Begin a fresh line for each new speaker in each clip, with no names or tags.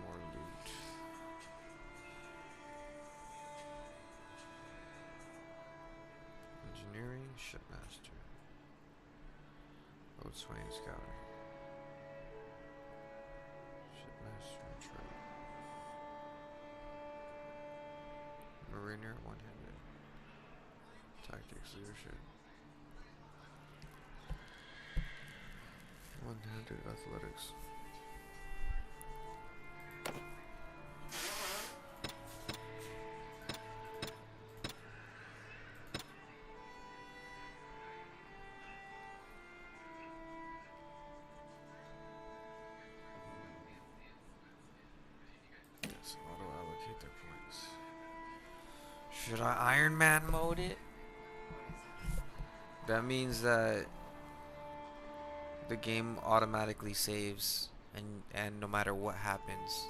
more loot. Engineering, shipmaster. Boatswain, scouting. Shipmaster, trade. Mariner, one-handed. Tactics, leadership. One-handed, athletics. Yes, auto-allocate their points. Should I Iron Man mode it? That means that the game automatically saves and no matter what happens.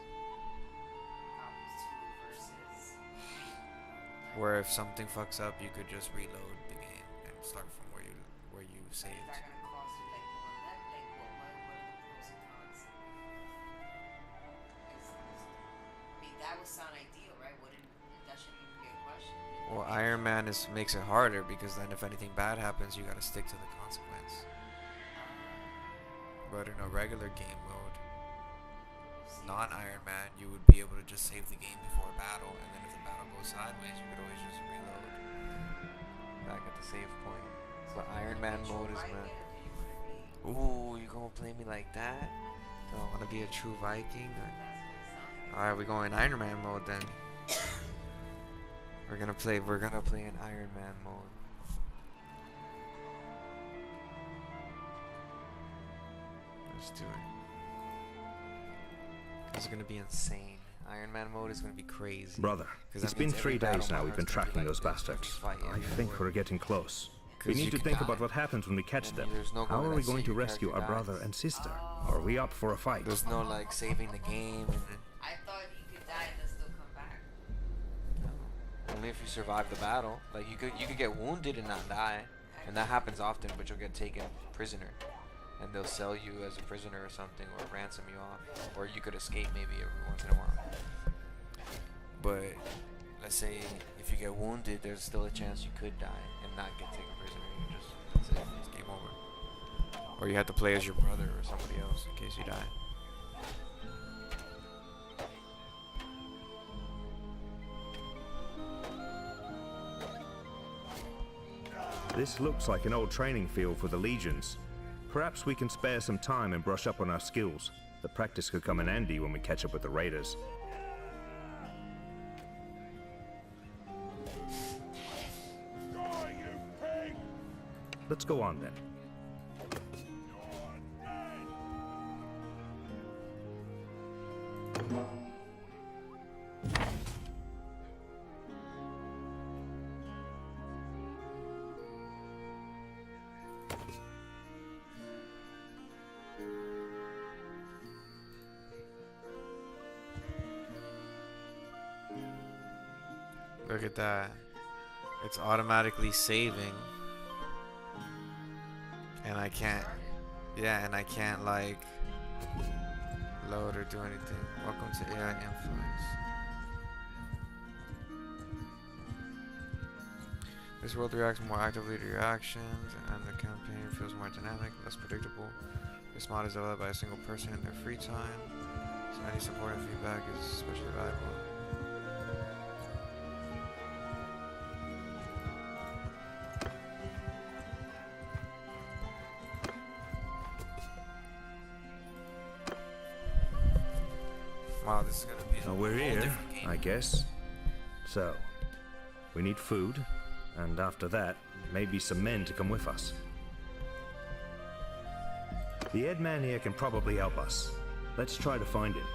Where if something fucks up, you could just reload the game and start from where you saved.
That would sound ideal, right? That shouldn't even be a question.
Well, Iron Man makes it harder because then if anything bad happens, you gotta stick to the consequence. But in a regular game mode, non-Iron Man, you would be able to just save the game before a battle, and then if the battle goes sideways, you could always just reload back at the save point. But Iron Man mode is meant. Ooh, you gonna play me like that? Don't wanna be a true Viking? Alright, we going Iron Man mode then. We're gonna play in Iron Man mode. Let's do it. This is gonna be insane. Iron Man mode is gonna be crazy.
Brother, it's been 3 days now we've been tracking those bastards. I think we're getting close. We need to think about what happens when we catch them. How are we going to rescue our brother and sister? Are we up for a fight?
There's no like saving the game and then
I thought you could die and then still come back.
only if you survive the battle. Like you could get wounded and not die. And that happens often, but you'll get taken prisoner. And they'll sell you as a prisoner or something, or ransom you off. Or you could escape maybe every once in a while. But let's say if you get wounded, there's still a chance you could die and not get taken prisoner. That's it, it's game over. Or you have to play as your brother or somebody else in case you die.
This looks like an old training field for the legions. Perhaps we can spare some time and brush up on our skills. The practice could come in handy when we catch up with the raiders. Let's go on then.
Look at that. It's automatically saving. And I can't, yeah, and I can't like load or do anything. Welcome to AI Influence. This world reacts more actively to your actions, and the campaign feels more dynamic, less predictable. This mod is developed by a single person in their free time, so any support and feedback is especially valuable. Wow, this is gonna be
Well, we're here, I guess. So, we need food, and after that, maybe some men to come with us. The head man here can probably help us. Let's try to find him.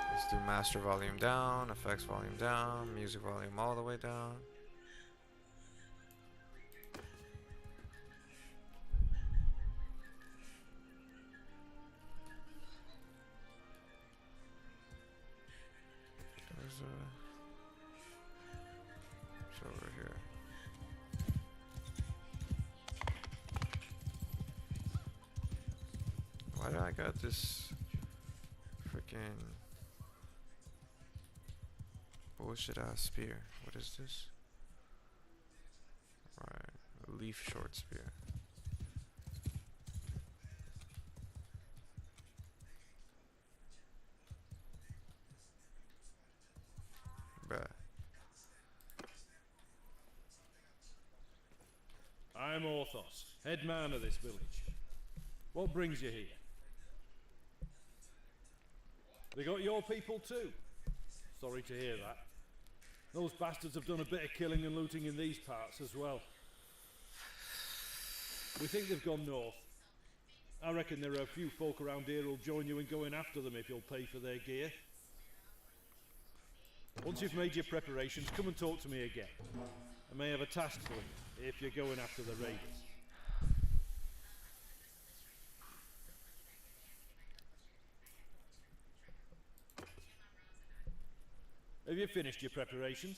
Let's do master volume down, effects volume down, music volume all the way down. It's over here. Why do I got this freaking bullshit ass spear? What is this? Right, a leaf short spear. Bruh.
I'm Orthos, head man of this village. What brings you here? They got your people too? Sorry to hear that. Those bastards have done a bit of killing and looting in these parts as well. We think they've gone north. I reckon there are a few folk around here who'll join you in going after them if you'll pay for their gear. Once you've made your preparations, come and talk to me again. I may have a task for you if you're going after the raiders. Have you finished your preparations?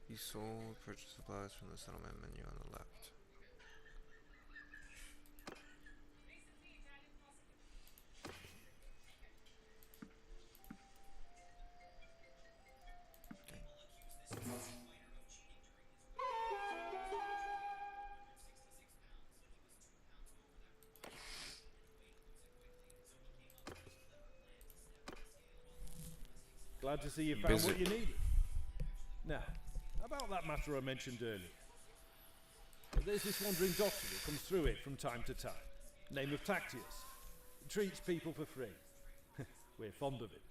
You sold purchase supplies from the settlement menu on the left.
Glad to see you found what you needed. Now, about that matter I mentioned earlier. There's this wandering doctor who comes through here from time to time. Name of Tactius. Treats people for free. We're fond of him.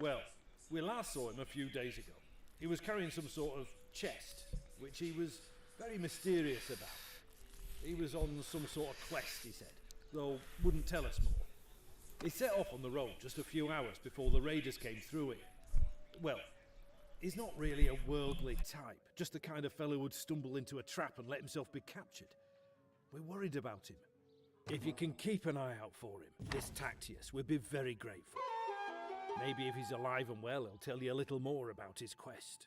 Well, we last saw him a few days ago. He was carrying some sort of chest, which he was very mysterious about. He was on some sort of quest, he said, though wouldn't tell us more. He set off on the road just a few hours before the raiders came through here. Well, he's not really a worldly type, just the kind of fellow who'd stumble into a trap and let himself be captured. We're worried about him. If you can keep an eye out for him, this Tactius, we'd be very grateful. Maybe if he's alive and well, he'll tell you a little more about his quest.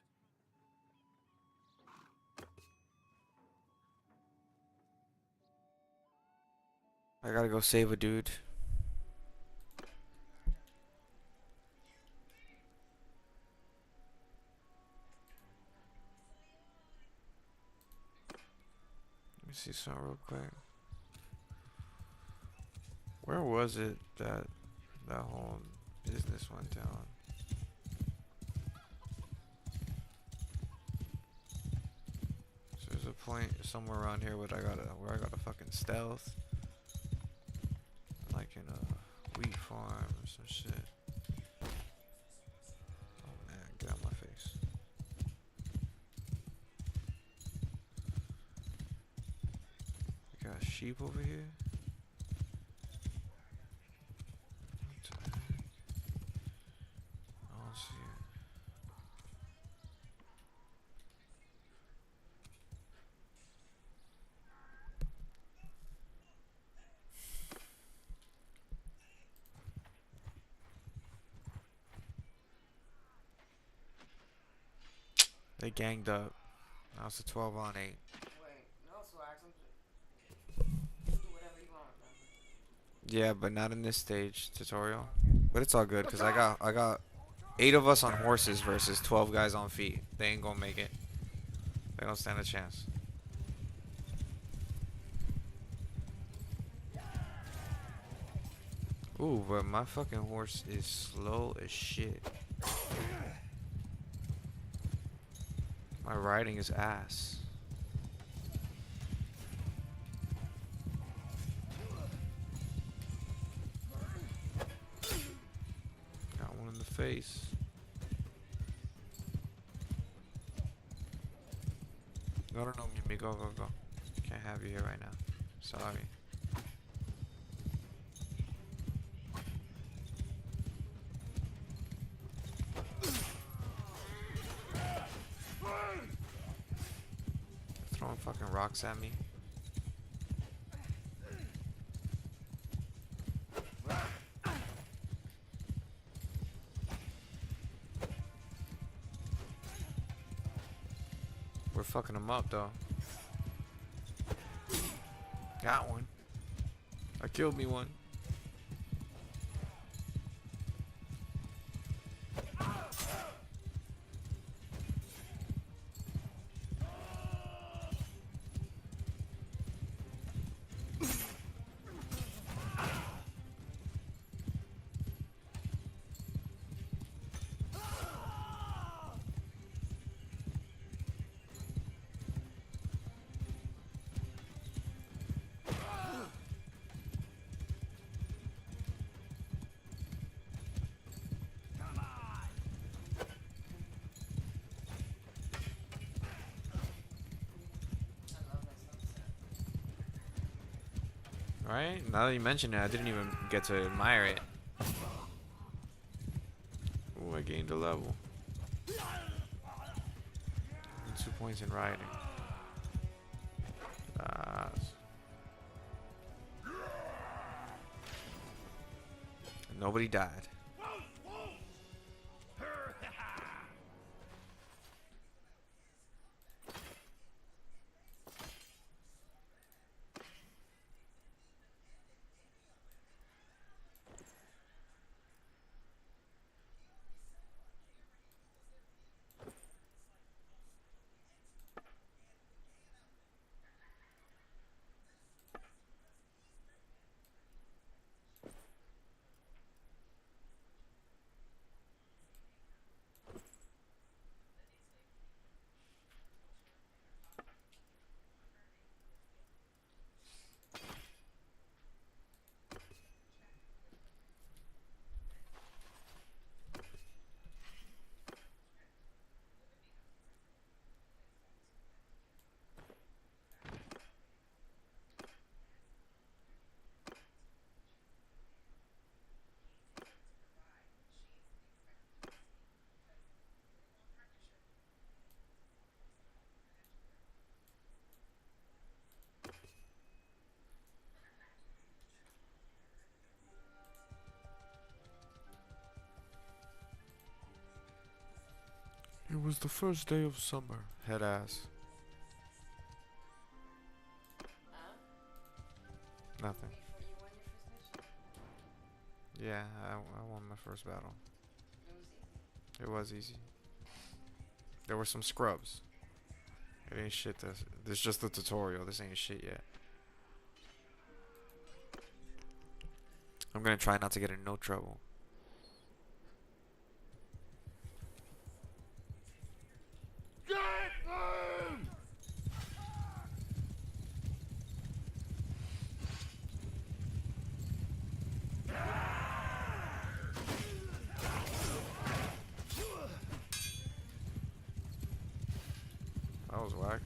I gotta go save a dude. Let me see something real quick. Where was it that whole business went down? So there's a point somewhere around here where I gotta fucking stealth, like in a wheat farm or some shit. Oh man, get out my face. We got sheep over here. What the heck? I don't see it. They ganged up. Now it's a 12 on 8.
Wait, no, so ask him to do whatever you want, man.
Yeah, but not in this stage tutorial. But it's all good because I got 8 of us on horses versus 12 guys on feet. They ain't gonna make it. They don't stand a chance. Ooh, but my fucking horse is slow as shit. My riding is ass. Got one in the face. No, Mimi, go. Can't have you here right now. Sorry. Throwing fucking rocks at me. We're fucking them up though. Got one. I killed me one. Right? Now that you mention it, I didn't even get to admire it. Ooh, I gained a level. And 2 points in riding. Nobody died. It was the first day of summer. Head ass. Nothing.
You won your first mission?
Yeah, I won my first battle.
It was easy.
It was easy. There were some scrubs. It ain't shit. This is just the tutorial. This ain't shit yet. I'm gonna try not to get in no trouble. That was whack.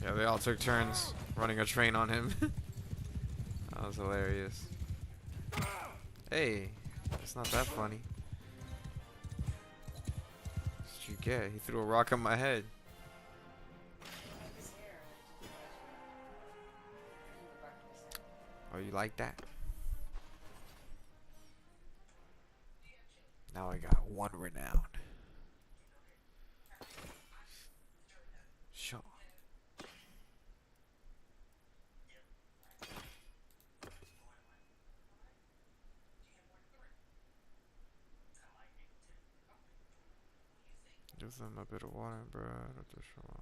Yeah, they all took turns running a train on him. That was hilarious. Hey, it's not that funny. What you get? He threw a rock on my head. Oh, you like that? Now I got one renown. Sure. Give them a bit of water and bread at the shore.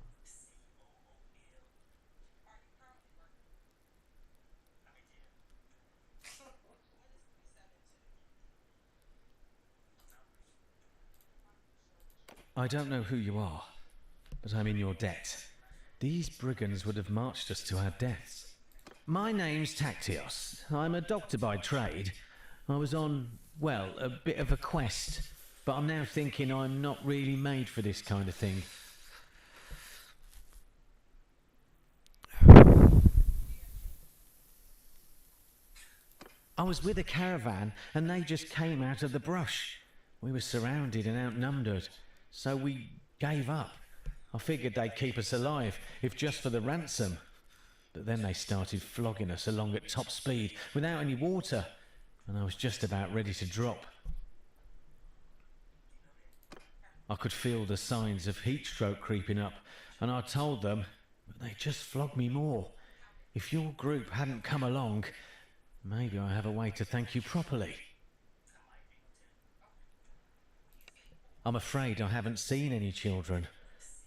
I don't know who you are, but I'm in your debt. These brigands would have marched us to our deaths. My name's Tactios. I'm a doctor by trade. I was on, well, a bit of a quest, but I'm now thinking I'm not really made for this kind of thing. I was with a caravan and they just came out of the brush. We were surrounded and outnumbered, so we gave up. I figured they'd keep us alive, if just for the ransom. But then they started flogging us along at top speed without any water, and I was just about ready to drop. I could feel the signs of heat stroke creeping up, and I told them, but they just flogged me more. If your group hadn't come along, maybe I have a way to thank you properly. I'm afraid I haven't seen any children,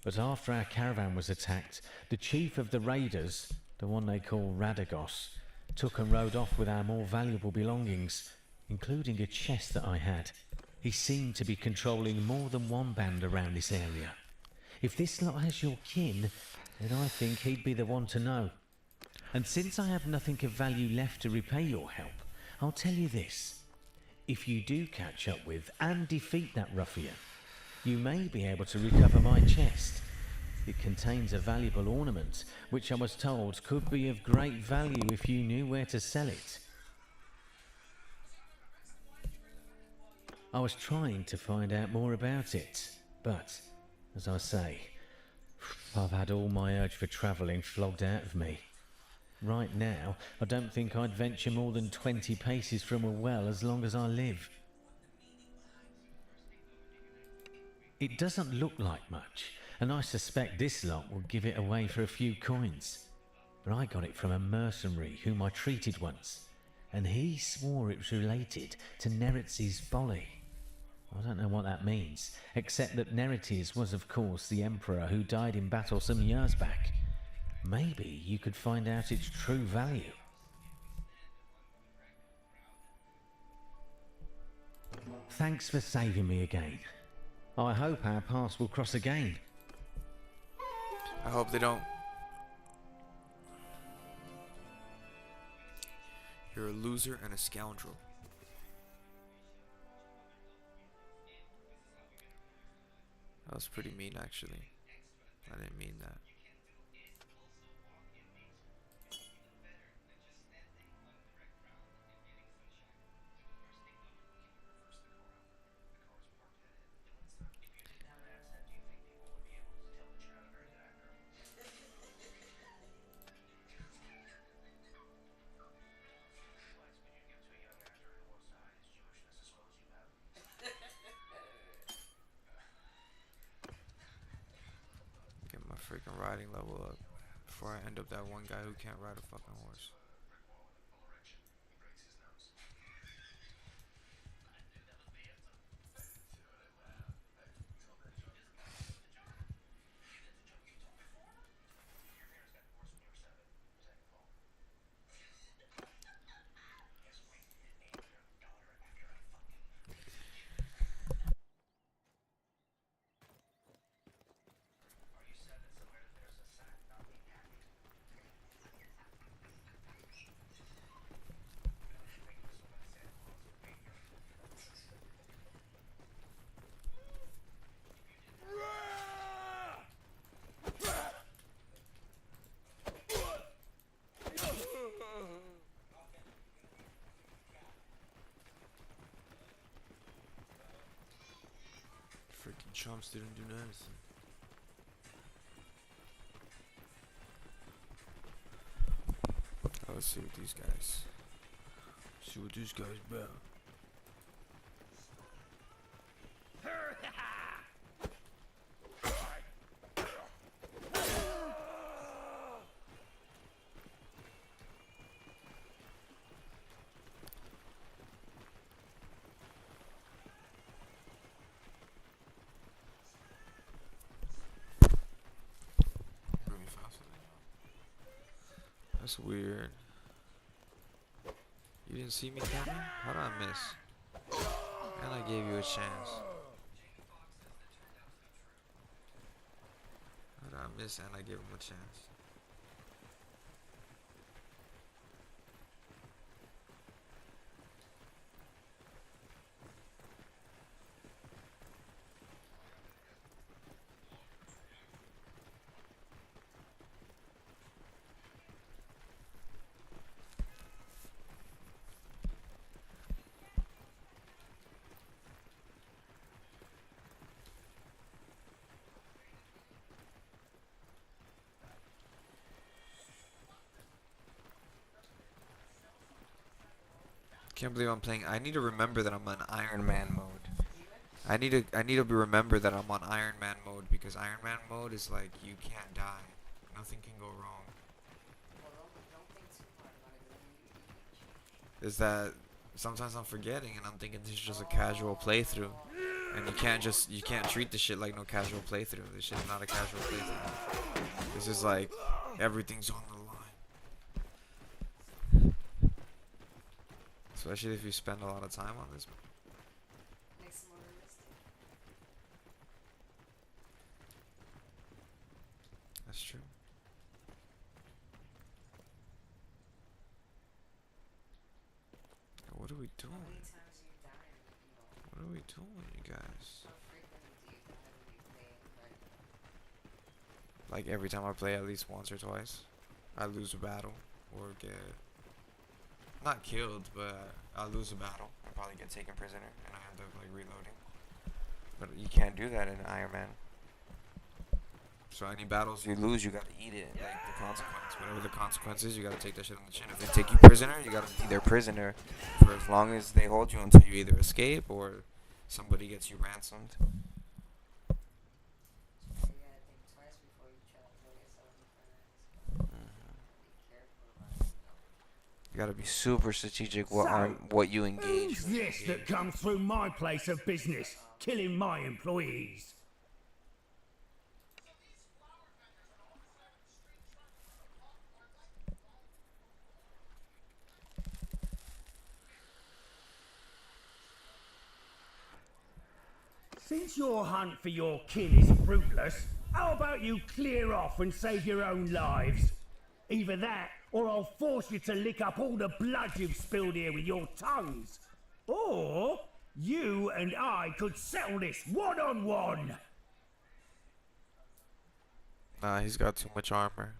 but after our caravan was attacked, the chief of the raiders, the one they call Radagos, took and rode off with our more valuable belongings, including a chest that I had. He seemed to be controlling more than one band around this area. If this lot has your kin, then I think he'd be the one to know. And since I have nothing of value left to repay your help, I'll tell you this. If you do catch up with and defeat that ruffian, you may be able to recover my chest. It contains a valuable ornament, which I was told could be of great value if you knew where to sell it. I was trying to find out more about it, but, as I say, I've had all my urge for travelling flogged out of me. Right now, I don't think I'd venture more than 20 paces from a well as long as I live. It doesn't look like much, and I suspect this lot will give it away for a few coins. But I got it from a mercenary whom I treated once, and he swore it was related to Neretz's folly. I don't know what that means, except that Neretes was of course the emperor who died in battle some years back. Maybe you could find out its true value. Thanks for saving me again. I hope our paths will cross again.
I hope they don't. You're a loser and a scoundrel. That was pretty mean, actually. I didn't mean that. Freaking riding level up before I end up that one guy who can't ride a fucking horse. Freaking chumps didn't do anything. Let's see what these guys. See what these guys about. That's weird. You didn't see me coming? How did I miss? And I gave you a chance. How did I miss and I gave him a chance? can't believe I'm playing. I need to remember that I'm on Iron Man mode. I need to remember that I'm on Iron Man mode, because Iron Man mode is like you can't die. Nothing can go wrong.
Don't think too hard about it.
Is that sometimes I'm forgetting and I'm thinking this is just a casual playthrough. And you can't treat this shit like no casual playthrough. This shit's not a casual playthrough. This is like everything's on the line. Especially if you spend a lot of time on this.
Makes it more realistic.
That's true. What are we doing?
How many times are you dying? You know,
What are we doing, you guys?
how frequently do you competitively play right?
Like every time I play at least once or twice, I lose a battle or get not killed, but I lose a battle. I probably get taken prisoner and I end up like reloading. But you can't do that in Iron Man. So any battles you lose, you gotta eat it. Like the consequence, whatever the consequence is, you gotta take that shit on the chin. If they take you prisoner, you gotta be their prisoner for as long as they hold you until you either escape or somebody gets you ransomed.
So you gotta think twice before you try to throw yourself in front of this. Be careful about it.
You gotta be super strategic what you engage.
Who's this that comes through my place of business, killing my employees? Since your hunt for your kin is fruitless, how about you clear off and save your own lives? Either that, or I'll force you to lick up all the blood you've spilled here with your tongues. Or you and I could settle this one-on-one.
Nah, he's got too much armor.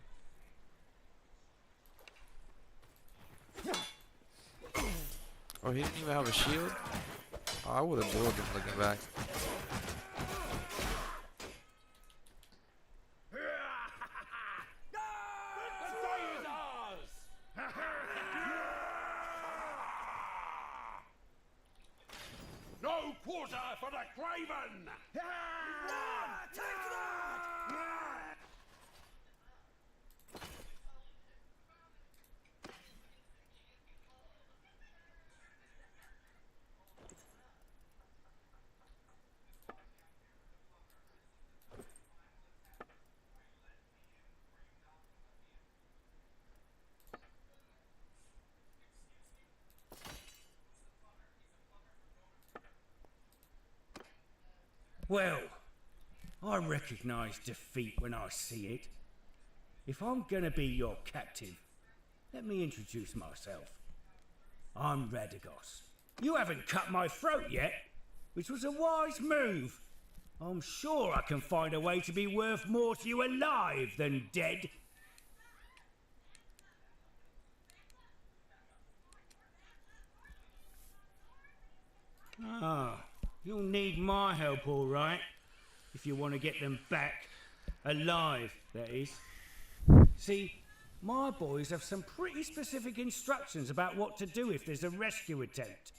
Oh, he didn't even have a shield? Oh, I would have built him looking back.
No quarter for the craven!
Well, I recognise defeat when I see it. If I'm gonna be your captive, let me introduce myself. I'm Radagos. You haven't cut my throat yet, which was a wise move. I'm sure I can find a way to be worth more to you alive than dead. Ah, you'll need my help, all right, if you want to get them back. Alive, that is. See, my boys have some pretty specific instructions about what to do if there's a rescue attempt.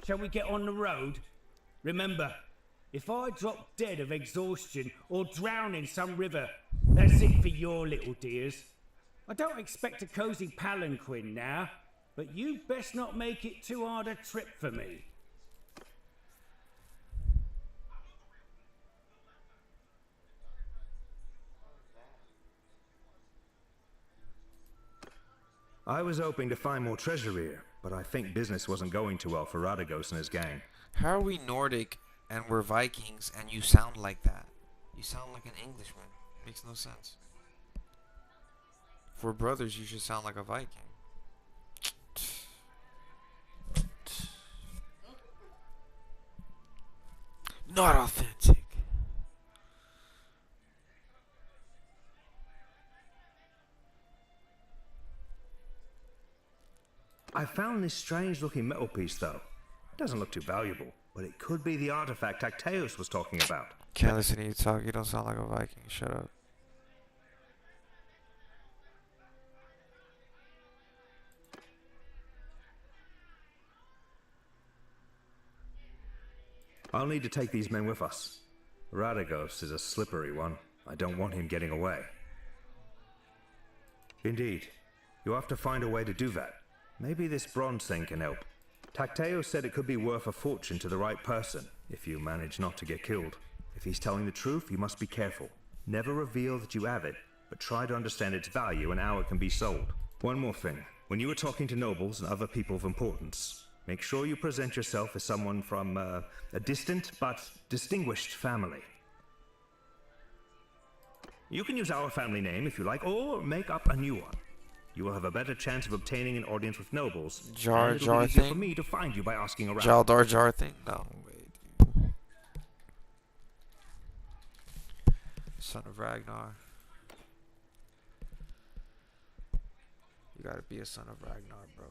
Shall we get on the road? Remember, if I drop dead of exhaustion or drown in some river, that's it for your little dears. I don't expect a cosy palanquin now, but you best not make it too hard a trip for me. I was hoping to find more treasure here, but I think business wasn't going too well for Radagos and his gang.
How are we Nordic and we're Vikings and you sound like that? You sound like an Englishman. Makes no sense. For brothers, you should sound like a Viking. Not authentic.
I found this strange-looking metal piece, though. It doesn't look too valuable, but it could be the artifact Tacteus was talking about.
Can't listen to you talk. You don't sound like a Viking. Shut up.
I'll need to take these men with us. Radagos is a slippery one. I don't want him getting away. Indeed. You'll have to find a way to do that. Maybe this bronze thing can help. Tacteus said it could be worth a fortune to the right person, if you manage not to get killed. If he's telling the truth, you must be careful. Never reveal that you have it, but try to understand its value and how it can be sold. One more thing. When you are talking to nobles and other people of importance, make sure you present yourself as someone from a distant but distinguished family. You can use our family name if you like, or make up a new one. You will have a better chance of obtaining an audience with nobles.
Jar
and it'll
Jar
be easier
thing?
for me to find you by asking around.
Jaldar Jar thing? No, wait. Son of Ragnar. You gotta be a son of Ragnar, bro.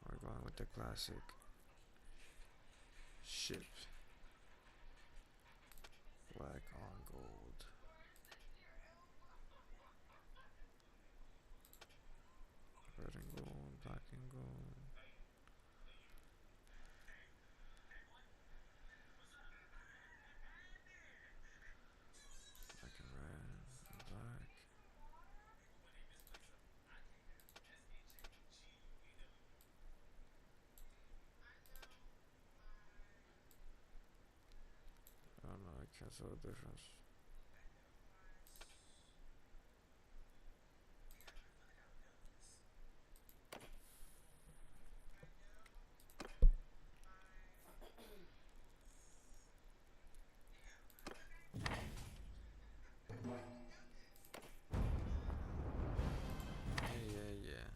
We're going with the classic ship. Black on gold. Red and gold, black and gold. Black and red and black. I don't know, I can't tell the difference. Yeah.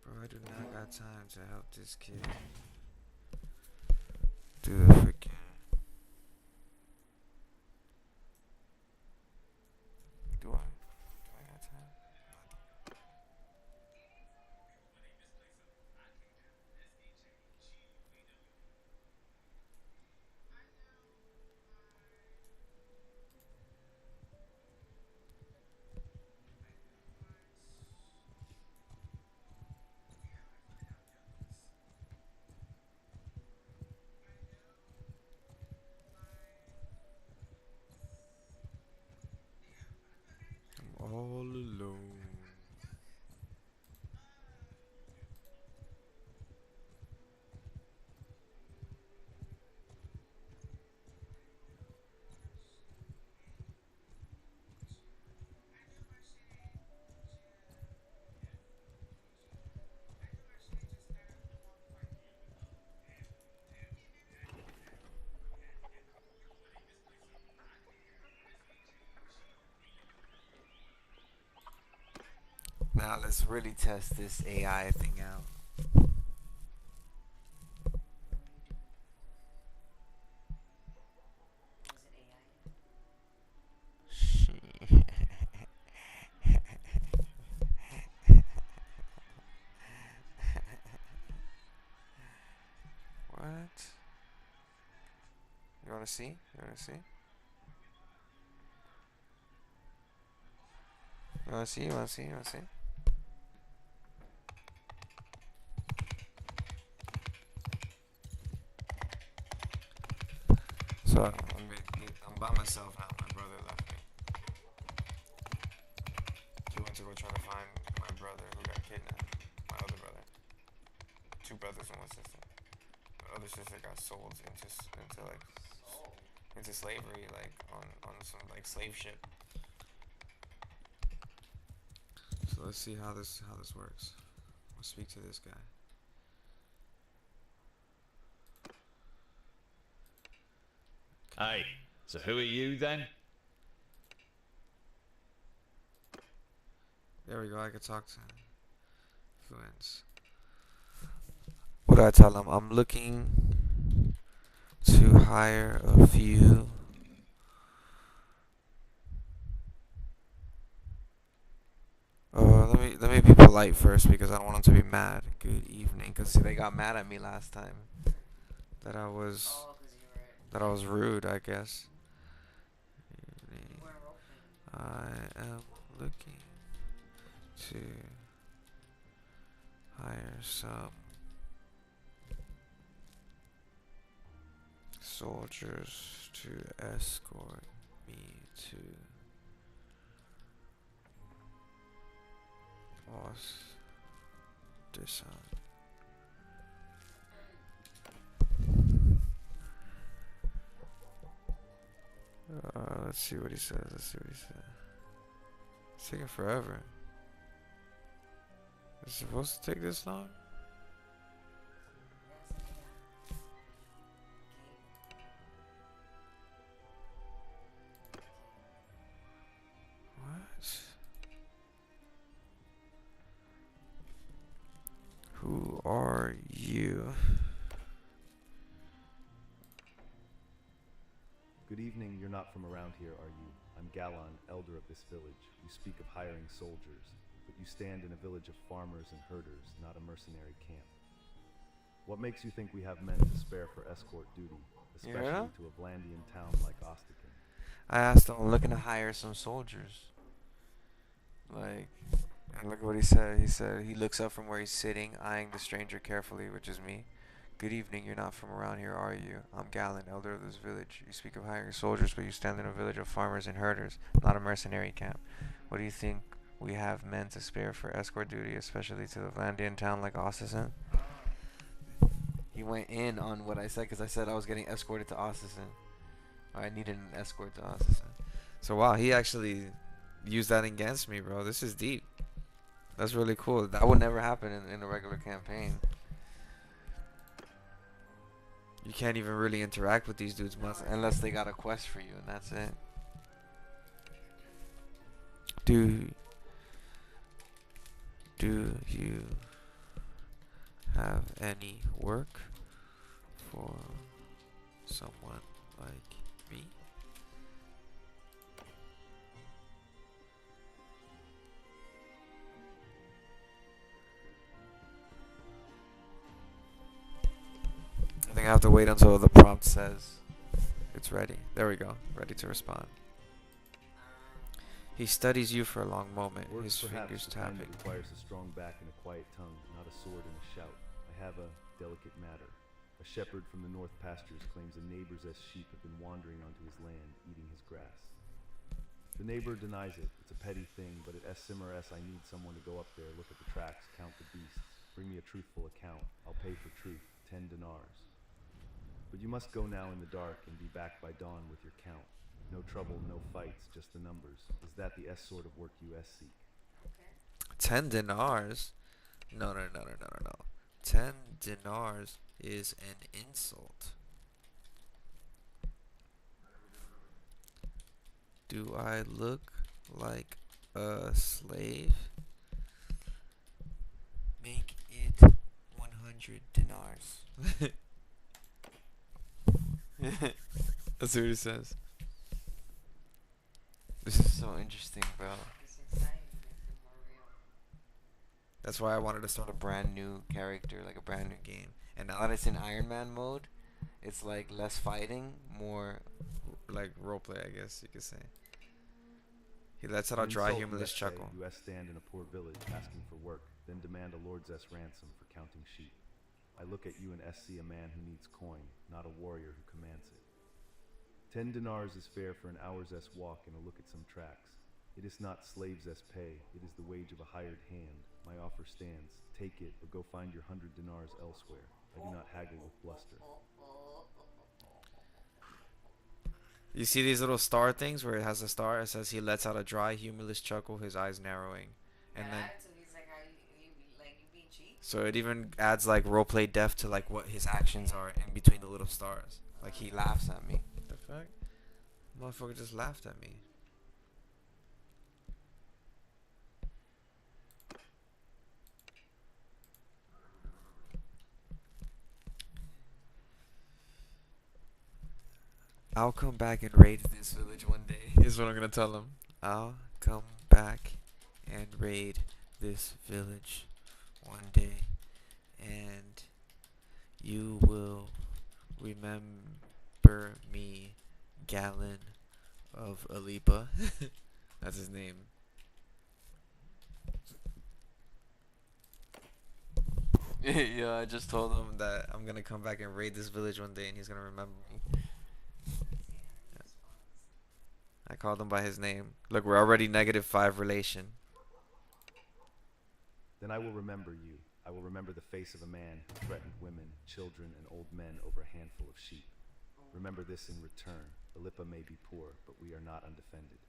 Bro, I do not got time to help this kid do the freaking. Do I? Do I got time? I'm all alone. Now let's really test this AI thing out. What? You wanna see? You wanna see? You wanna see? You wanna see? You wanna see? So I'm by myself now. My brother left me. He went to go try to find my brother who got kid now. My other brother. Two brothers and one sister. My other sister got sold into slavery, like on some like slave ship. So let's see how this works. I'll speak to this guy.
Hey, so who are you then?
There we go. I could talk to him. Influence. What do I tell him? I'm looking to hire a few. Let me be polite first because I don't want them to be mad. Good evening, because see they got mad at me last time that I was
Oh, because you were
rude, I guess.
you weren't role playing.
I am looking to hire some soldiers to escort me to Ostisson. Let's see what he says. It's taking forever. Is it supposed to take this long? What? Who are you?
Good evening, you're not from around here, are you? I'm Galan, elder of this village. You speak of hiring soldiers, but you stand in a village of farmers and herders, not a mercenary camp. What makes you think we have men to spare for escort duty, especially to a Vlandian town like Ostican?
I asked him, I'm looking to hire some soldiers. Like, and look at what he said. He said he looks up from where he's sitting, eyeing the stranger carefully, which is me. Good evening, you're not from around here, are you? I'm Galan, elder of this village. You speak of hiring soldiers, but you stand in a village of farmers and herders, not a mercenary camp. What do you think we have men to spare for escort duty, especially to the Vlandian town like Ostisson? He went in on what I said, because I said I was getting escorted to Ostisson. I needed an escort to Ostisson. So wow, he actually used that against me, bro. This is deep. That's really cool. That would never happen in a regular campaign. You can't even really interact with these dudes much unless they got a quest for you, and that's it. Do you have any work for someone like me? I think I have to wait until the prompt says it's ready. There we go. Ready to respond. He studies you for a long moment, his fingers tapping.
It requires a strong back and a quiet tongue, not a sword and a shout. I have a delicate matter. A shepherd from the north pastures claims a neighbor's sheep have been wandering onto his land, eating his grass. The neighbor denies it. It's a petty thing, but at Simmer I need someone to go up there, look at the tracks, count the beasts. Bring me a truthful account. I'll pay for truth, 10 dinars. But you must go now in the dark and be back by dawn with your count. No trouble, no fights, just the numbers. Is that the sort of work you seek?
10 dinars? No. 10 dinars is an insult. Do I look like a slave? Make it 100 dinars. That's what he says. This is so interesting, bro.
It's exciting. Makes it more real.
That's why I wanted to start a brand new character, like a brand new game. And now that it's in Iron Man mode, it's like less fighting, more like roleplay, I guess you could say. He lets out a dry, humorless chuckle.
You stand in a poor village asking for work, then demand a lord's ransom for counting sheep. I look at you and see a man who needs coin, not a warrior who commands it. 10 dinars is fair for an hour's walk and a look at some tracks. It is not slaves' pay, it is the wage of a hired hand. My offer stands. Take it, or go find your 100 dinars elsewhere. I do not haggle with bluster.
You see these little star things where it has a star? It says he lets out a dry, humorless chuckle, his eyes narrowing. And then
Attitude, he's like, like, you being cheap?
so it even adds like roleplay depth to like what his actions are in between the little stars. Like he laughs at me. The fuck? Motherfucker just laughed at me. I'll come back and raid this village one day. Is what I'm gonna tell him. I'll come back and raid this village one day, and you will remember me, Gallon of Alipa. That's his name. Yeah, I just told him that I'm gonna come back and raid this village one day, and he's gonna remember me. I called him by his name. Look, we're already -5 relation.
Then I will remember you. I will remember the face of a man who threatened women, children, and old men over a handful of sheep. Remember this in return. Alipa may be poor, but we are not undefended.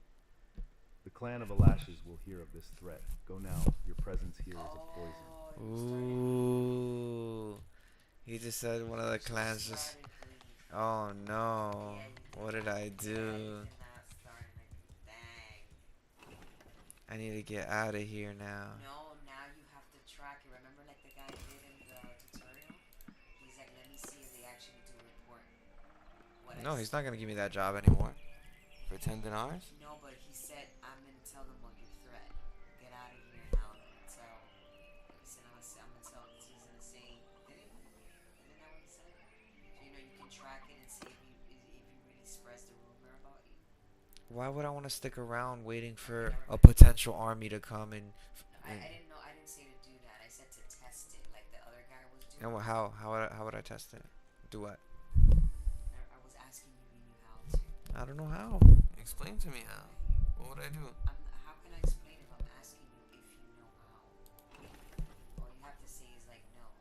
The clan of Alashes will hear of this threat. Go now. Your presence here is a poison.
Ooh. He just said one of the clans just... Oh no. What did I do? I need to get out of here now.
No, now you have to track it. Remember like the guy did in the tutorial? He's like, let me see if they actually do a report.
No, he's not gonna give me that job anymore. For 10 dinars?
No, but he said, I'm gonna tell them of your threat. Get out of here now. Tell. He said, I'm gonna tell. He's gonna say, didn't that what he said? So, you know, you can track it and see if you really spreads the rumor about you.
Why would I want to stick around waiting for a potential army to come and...
I didn't know. I didn't say to do that. I said to test it, like the other guy was doing.
And how would I test it? Do what?
I was asking you if you knew how to.
I don't know how. Explain to me how. What would I do?
How can I explain if I'm asking you if you know how? All you have to say is like no.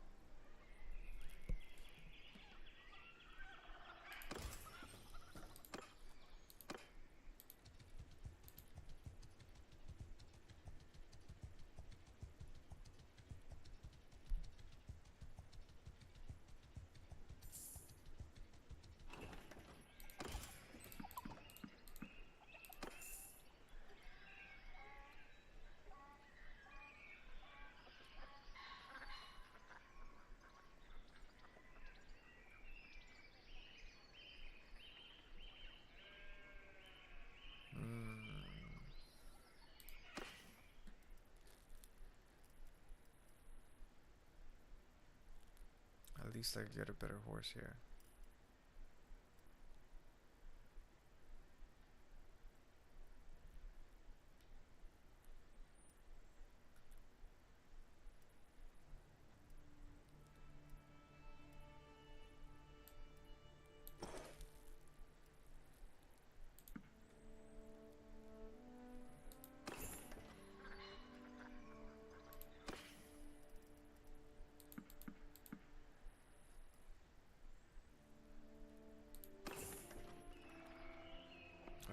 At least I get a better horse here.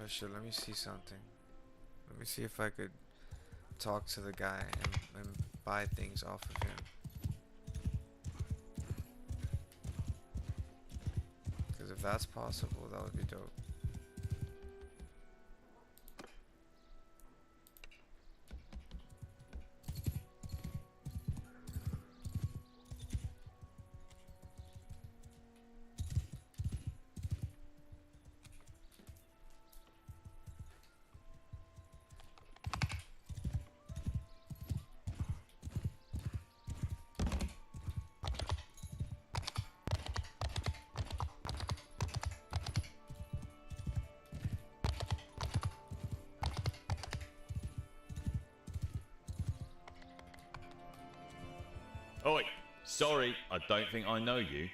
Oh shit, let me see something. Let me see if I could talk to the guy and buy things off of him. Because if that's possible, that would be dope.
Oi, sorry, I don't think I know you.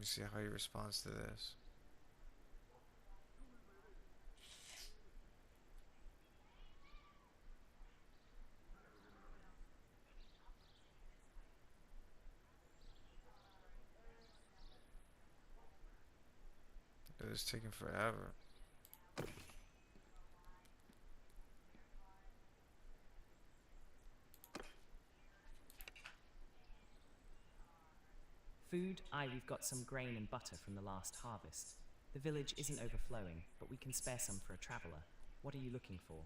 me see how he responds to this. It was taking forever.
Food? Aye, we've got some grain and butter from the last harvest. The village isn't overflowing, but we can spare some for a traveller. What are you looking for?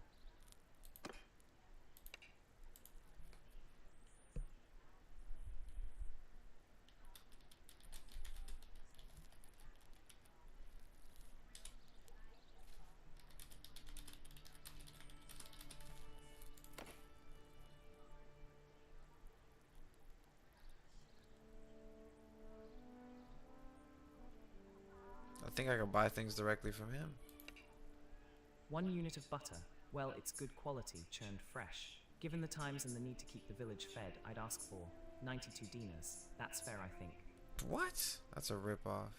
I think I could buy things directly from him.
1 unit of butter. Well, it's good quality, churned fresh. Given the times and the need to keep the village fed, I'd ask for 92 dinars. That's fair, I think.
What? That's a ripoff.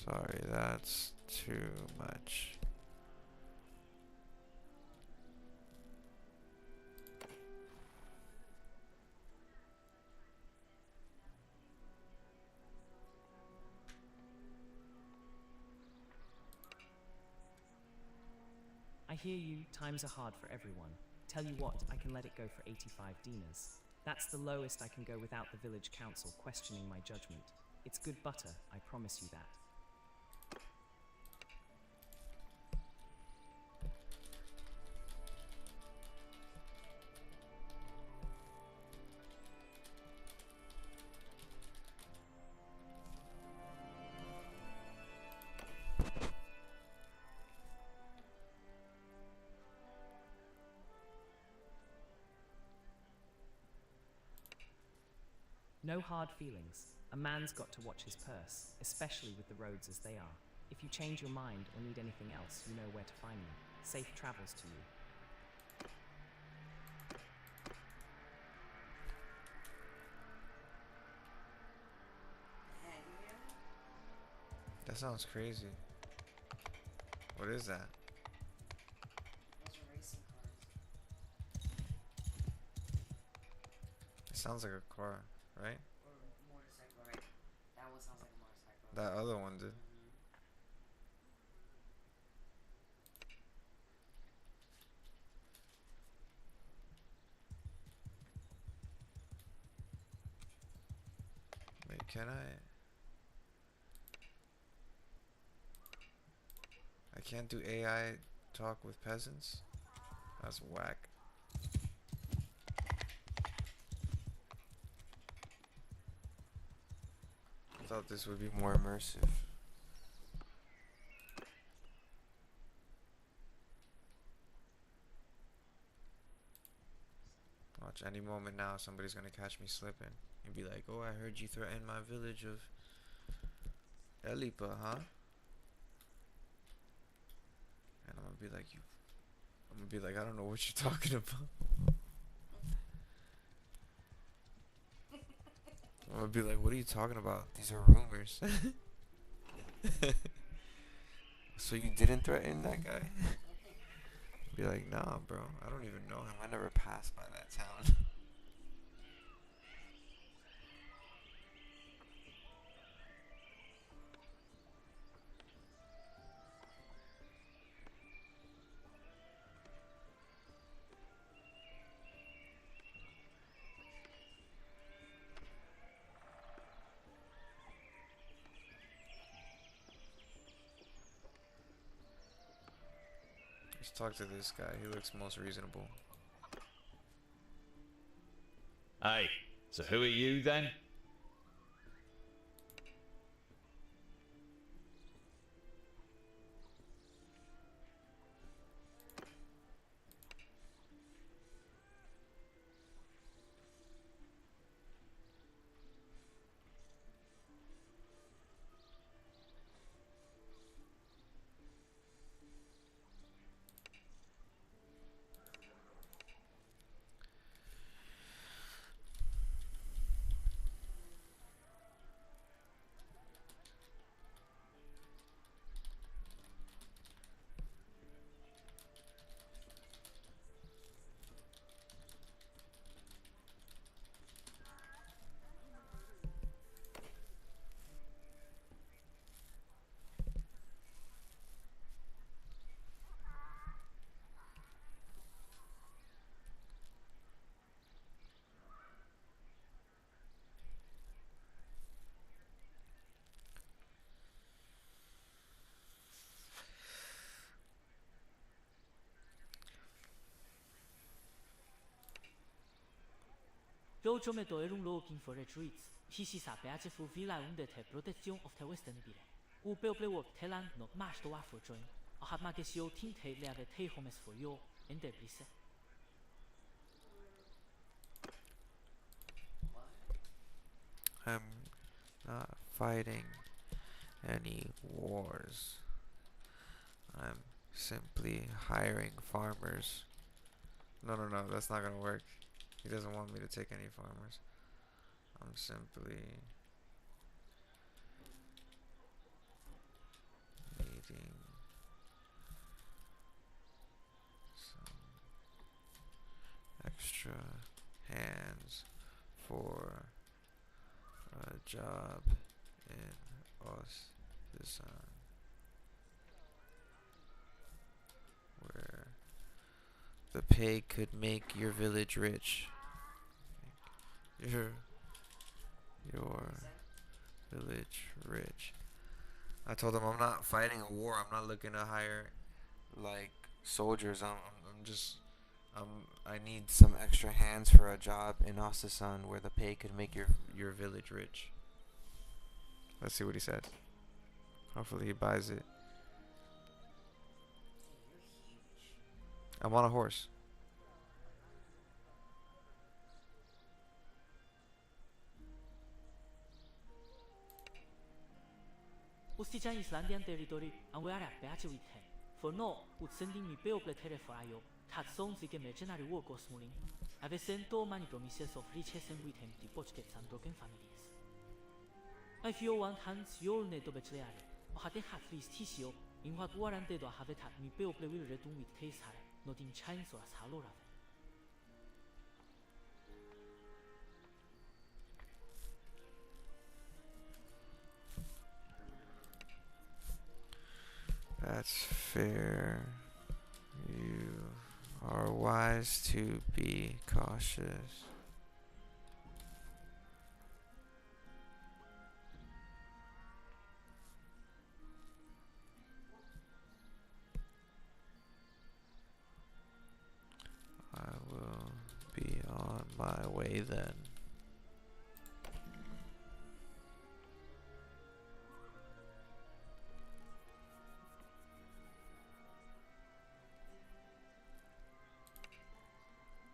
Sorry, that's too much.
I hear you, times are hard for everyone. Tell you what, I can let it go for 85 dinars. That's the lowest I can go without the village council questioning my judgment. It's good butter, I promise you that. No hard feelings. A man's got to watch his purse, especially with the roads as they are. If you change your mind or need anything else, you know where to find me. Safe travels to you.
That sounds crazy. What is that?
Those are racing cars.
It sounds like a car, right?
Or motorcycle, right? That one sounds like a motorcycle.
That other one did. Wait, can I can't do AI talk with peasants? That's whack. I thought this would be more immersive. Watch, any moment now somebody's gonna catch me slipping and be like, oh, I heard you threaten my village of Elipa, huh? And I'm gonna be like, I don't know what you're talking about. I'm gonna be like, what are you talking about? These are rumors. So you didn't threaten that guy? Be like, nah, bro. I don't even know him. I never passed by that town. Let's talk to this guy. He looks most reasonable.
Hey, so who are you then?
Dojo me do looking for retreats. Hisi sapea che fu villa unde te protection of the western bile. U beople telan no mash to afro join. A hat ma gesio tin te leve te homes for yo in de blisse.
I'm not fighting any wars. I'm simply hiring farmers. No, that's not gonna work. He doesn't want me to take any farmers. I'm simply needing some extra hands for a job in Ostisan, where the pay could make your village rich. Your village rich. I told him I'm not fighting a war. I'm not looking to hire like soldiers. I'm just I need some extra hands for a job in Ostisan where the pay could make your village rich. Let's see what he said. Hopefully he buys it. I'm on a horse.
Ostijan Islandian territory and we are at Beache with him. For no, would sending me beople tere for ayo. Tat songs like mercenary war cosmuling. Ave sent so many promises of riches and with him to pochkets and broken families. If you want hands, you'll need to betleare. Or had hat least tisio, in what warranted or have it had me beople will return with case hare, not in chains or as halorave.
That's fair. You are wise to be cautious. I will be on my way then.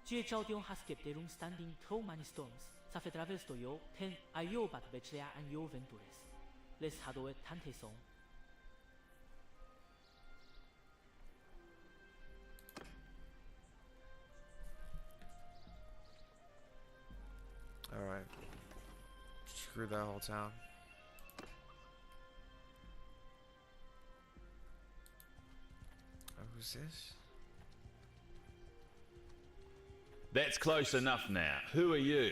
Jie Zhaodiong has kept the room standing through many storms. Safe travels to yo, ten ayo bat bechlea and yo ventures. Let's hado it tante song.
Alright. Screw that whole town. Oh, who's this?
That's close enough now. Who are you?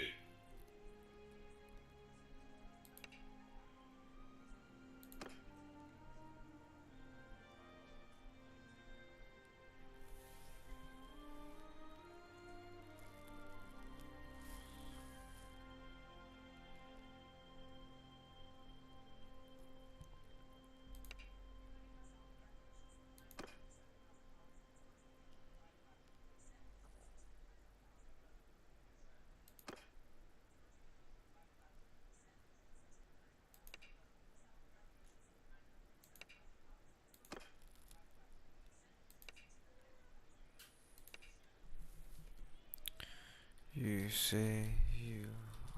You say you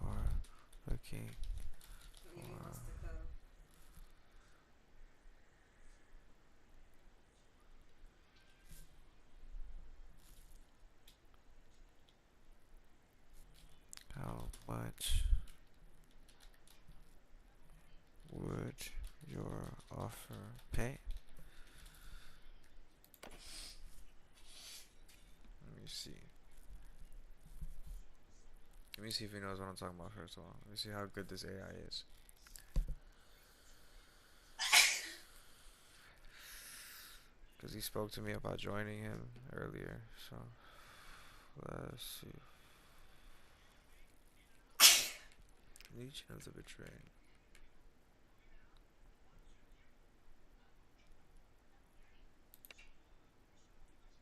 are looking for how much would your offer pay? Let me see. Let me see if he knows what I'm talking about first of all. Let me see how good this AI is. Because he spoke to me about joining him earlier. So, let's see. Legion of the Betrayed.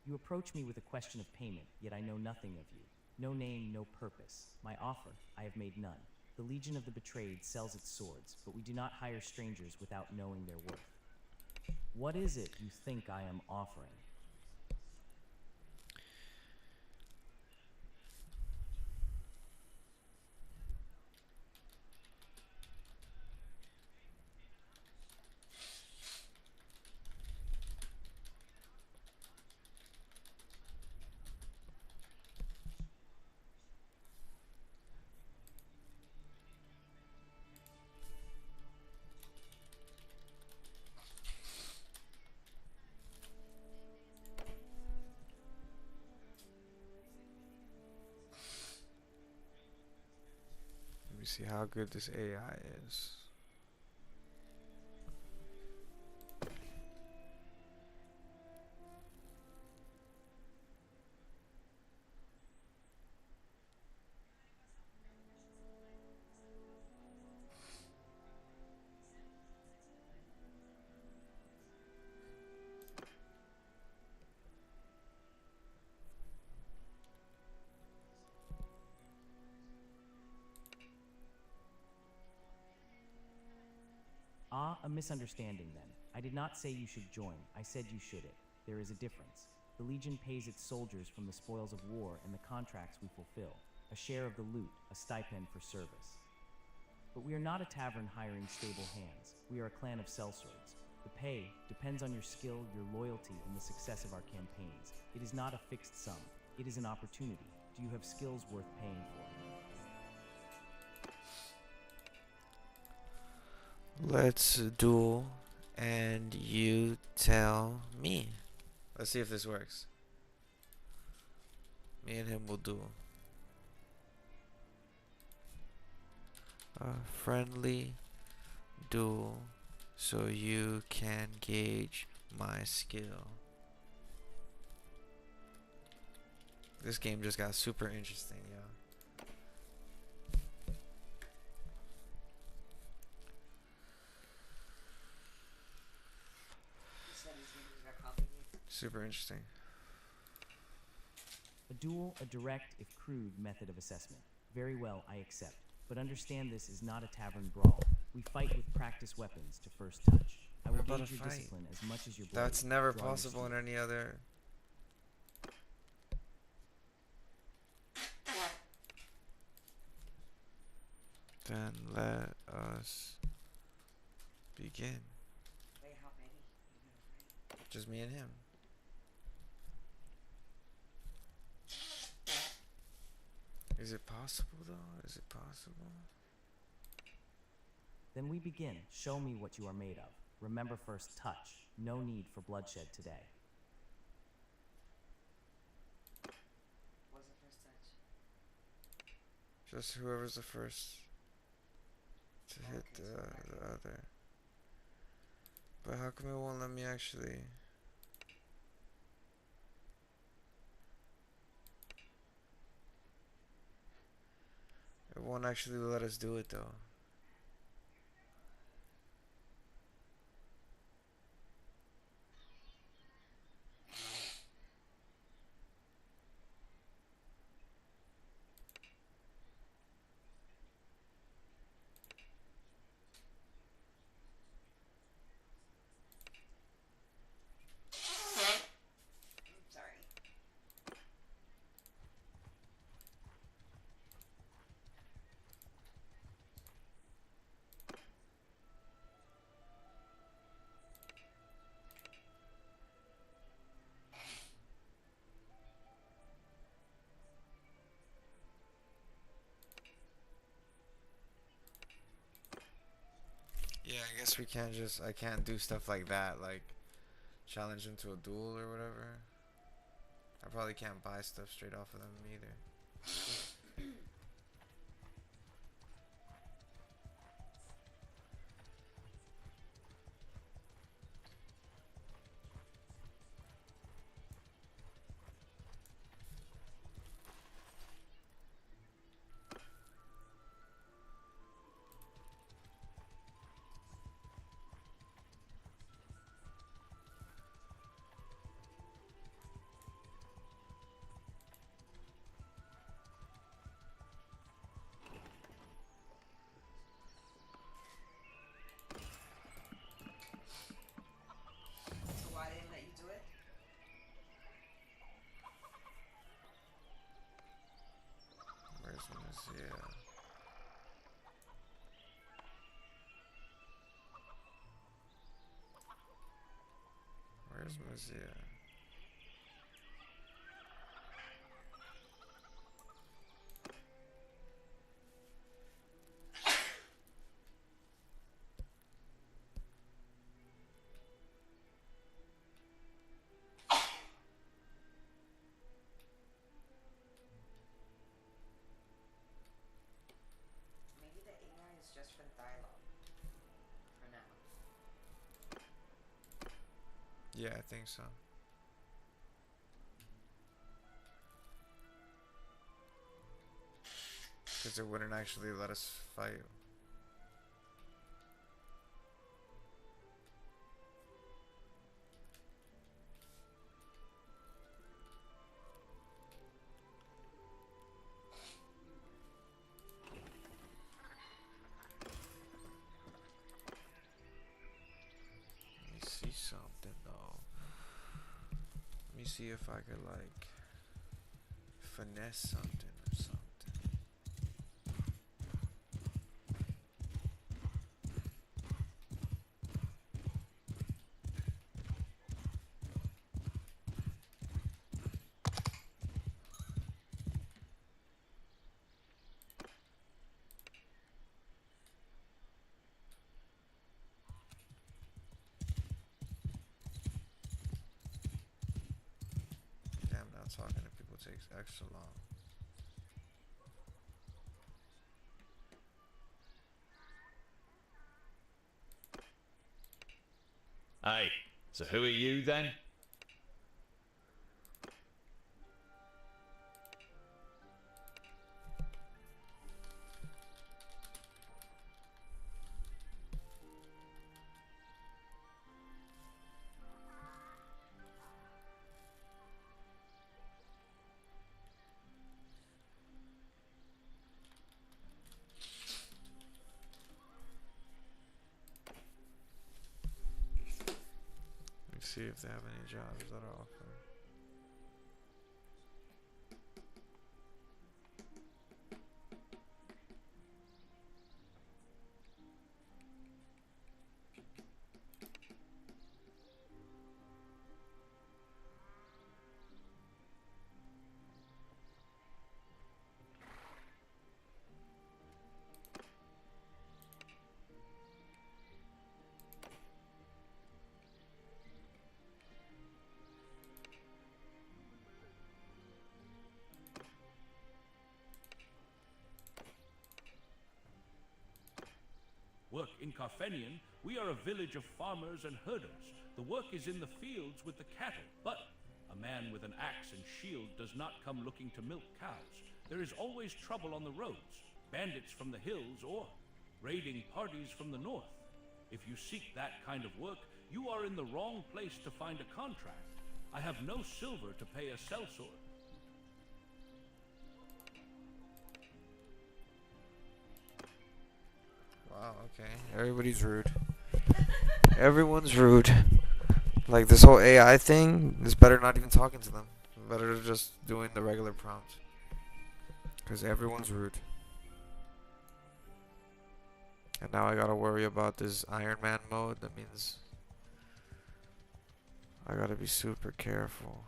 You approach me with a question of payment, yet I know nothing of you. No name, no purpose. My offer, I have made none. The Legion of the Betrayed sells its swords, but we do not hire strangers without knowing their worth. What is it you think I am offering?
Let me see how good this AI is.
Ah, a misunderstanding then. I did not say you should join. I said you shouldn't. There is a difference. The Legion pays its soldiers from the spoils of war and the contracts we fulfill. A share of the loot, a stipend for service. But we are not a tavern hiring stable hands. We are a clan of sellswords. The pay depends on your skill, your loyalty, and the success of our campaigns. It is not a fixed sum. It is an opportunity. Do you have skills worth paying for?
Let's duel and you tell me. Let's see if this works. Me and him will duel. A friendly duel so you can gauge my skill. This game just got super interesting, yo. Super interesting.
A duel, a direct, if crude, method of assessment. Very well, I accept. But understand this is not a tavern brawl. We fight with practice weapons to first touch. I will gauge your discipline as much as your blade.
That's never
Draw your
possible in
steel.
any other. Then let us begin.
Wait, how many? You gonna fight?
Just me and him. Is it possible though? Is it possible?
Then we begin. Show me what you are made of. Remember first touch. No need for bloodshed today.
What's the first touch?
Just whoever's the first to hit the other. But how come it won't let me actually? It won't actually let us do it though.
Sorry.
Yeah, I guess we can't just. I can't do stuff like that, like challenge them to a duel or whatever. I probably can't buy stuff straight off of them either. Mazia? Where's Mazia?
Maybe the AI is just for dialogue. For now.
Yeah, I think so. Because it wouldn't actually let us fight. Let me see something though. Let me see if I could like finesse something or something. Damn, now talking to people takes extra long.
Hey, so who are you then?
Let me see if they have any jobs that are open.
Work in Carfenian, we are a village of farmers and herders. The work is in the fields with the cattle, but a man with an axe and shield does not come looking to milk cows. There is always trouble on the roads, bandits from the hills or raiding parties from the north. If you seek that kind of work, you are in the wrong place to find a contract. I have no silver to pay a sellsword.
Wow, okay. Everybody's rude. Everyone's rude. Like this whole AI thing is better not even talking to them. Better just doing the regular prompt. Because everyone's rude. And now I gotta worry about this Iron Man mode. That means I gotta be super careful.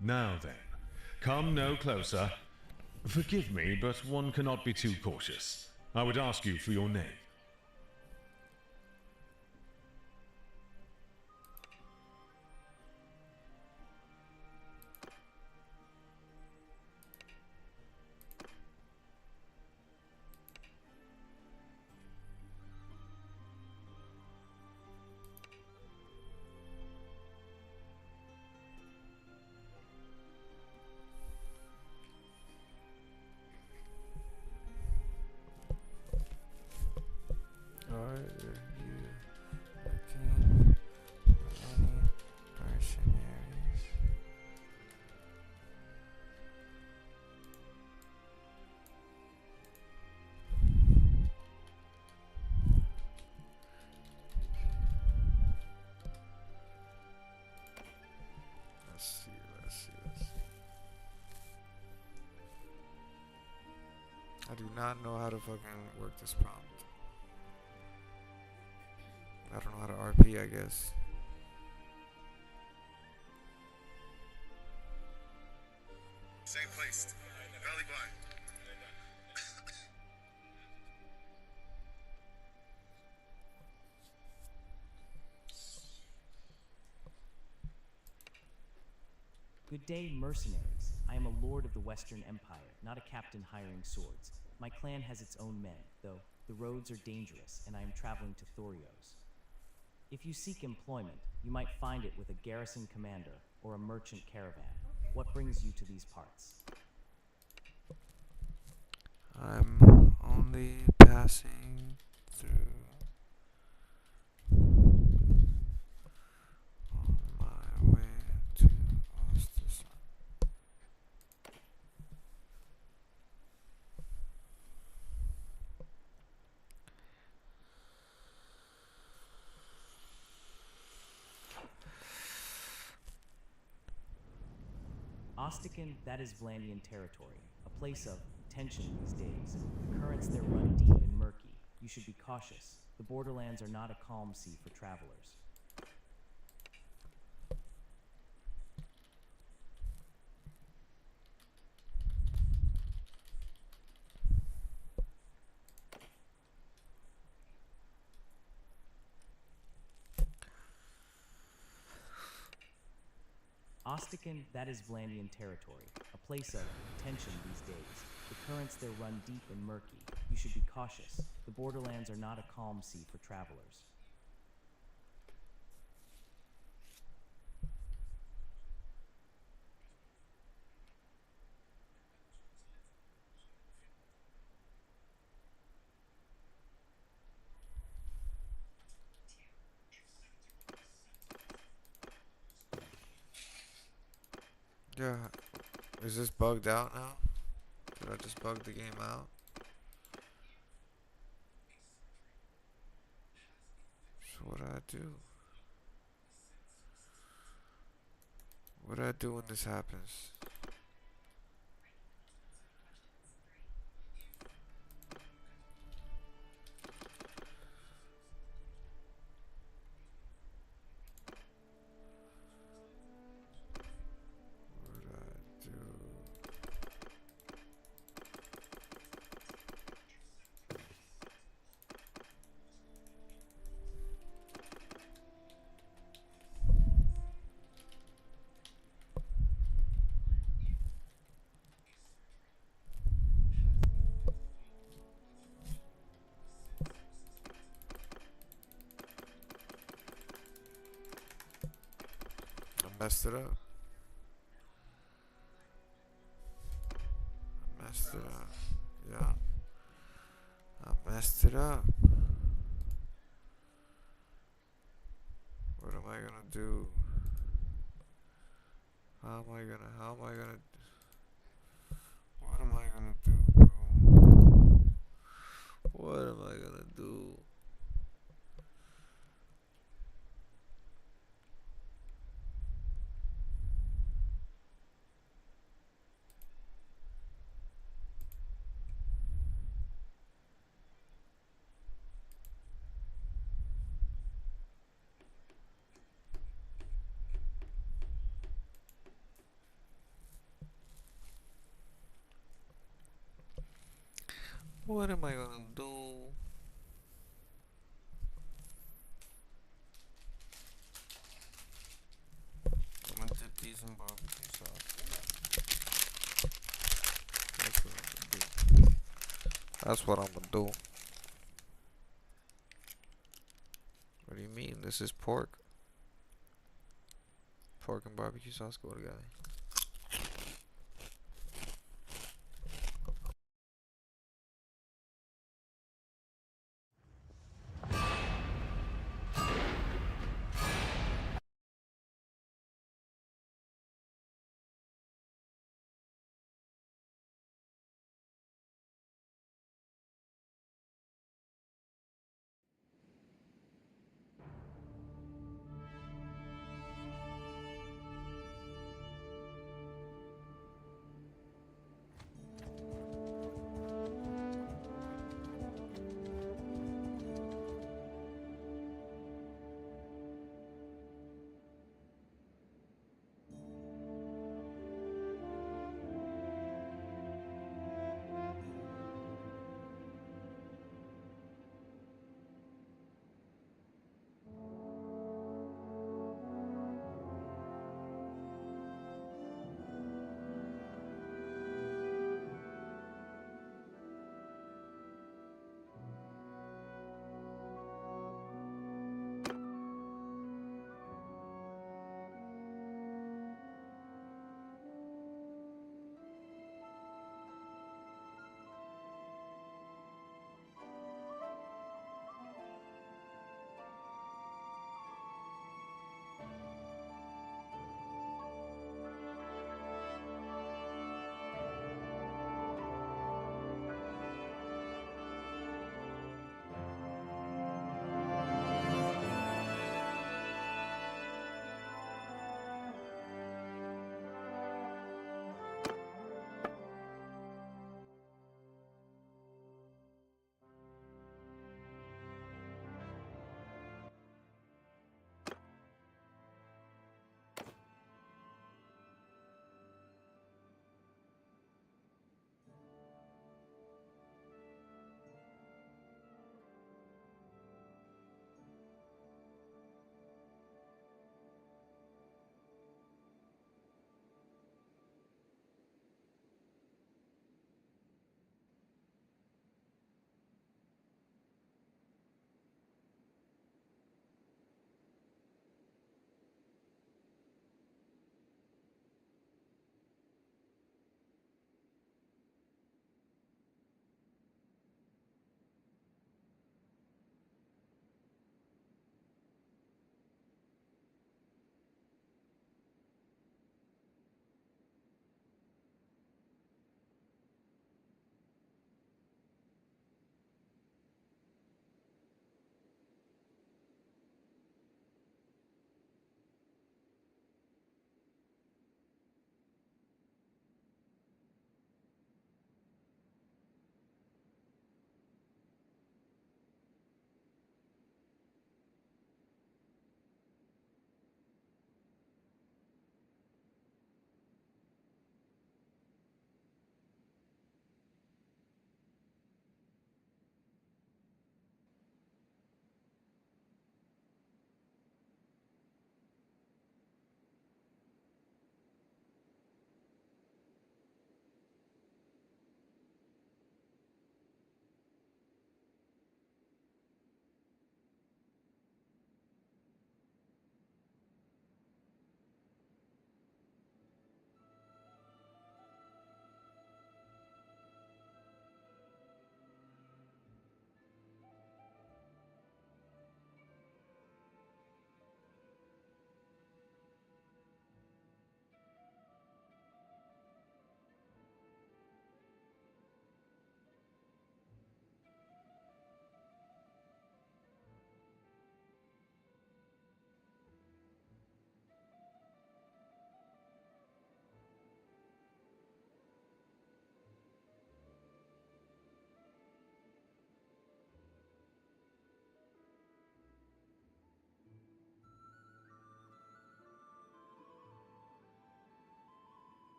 Now then, come no closer. Forgive me, but one cannot be too cautious. I would ask you for your name.
I do not know how to fucking work this prompt. I don't know how to RP, I guess.
Same place. Valley blind.
Good day, mercenaries. I am a lord of the Western Empire, not a captain hiring swords. My clan has its own men, though the roads are dangerous, and I am traveling to Thorios. If you seek employment, you might find it with a garrison commander or a merchant caravan. What brings you to these parts?
I'm only passing through on my way to Ostis.
Ostican, that is Vlandian territory, a place of tension these days. The currents there run deep and murky. You should be cautious. The borderlands are not a calm sea for travelers. Ostican, that is Vlandian territory, a place of tension these days. The currents there run deep and murky. You should be cautious. The borderlands are not a calm sea for travelers.
Yeah. Is this bugged out now? Did I just bug the game out? So what do I do? What do I do when this happens? What do I do? I messed it up. I messed it up. Yeah. I messed it up. What am I gonna do? How am I gonna, what am I gonna do, bro? What am I gonna do? What am I gonna do? I'm gonna dip these in barbecue sauce. That's what I'm gonna do. That's what I'm gonna do. What do you mean? This is pork. Pork and barbecue sauce go together.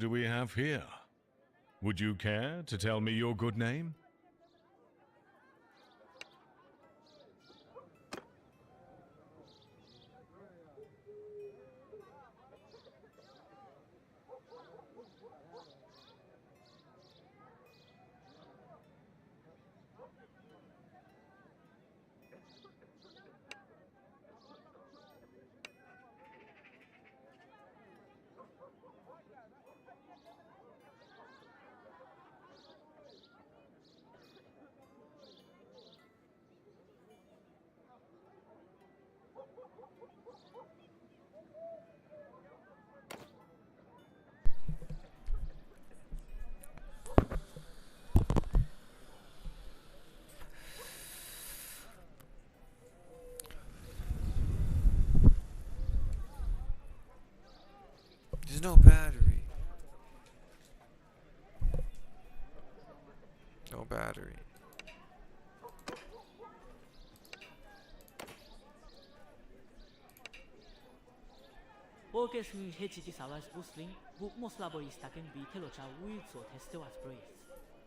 do we have here? Would you care to tell me your good name?
There's no battery. No battery.
Orges mi heci di salas busling, bu moslabo istaken bi telocha uid so testewas brace.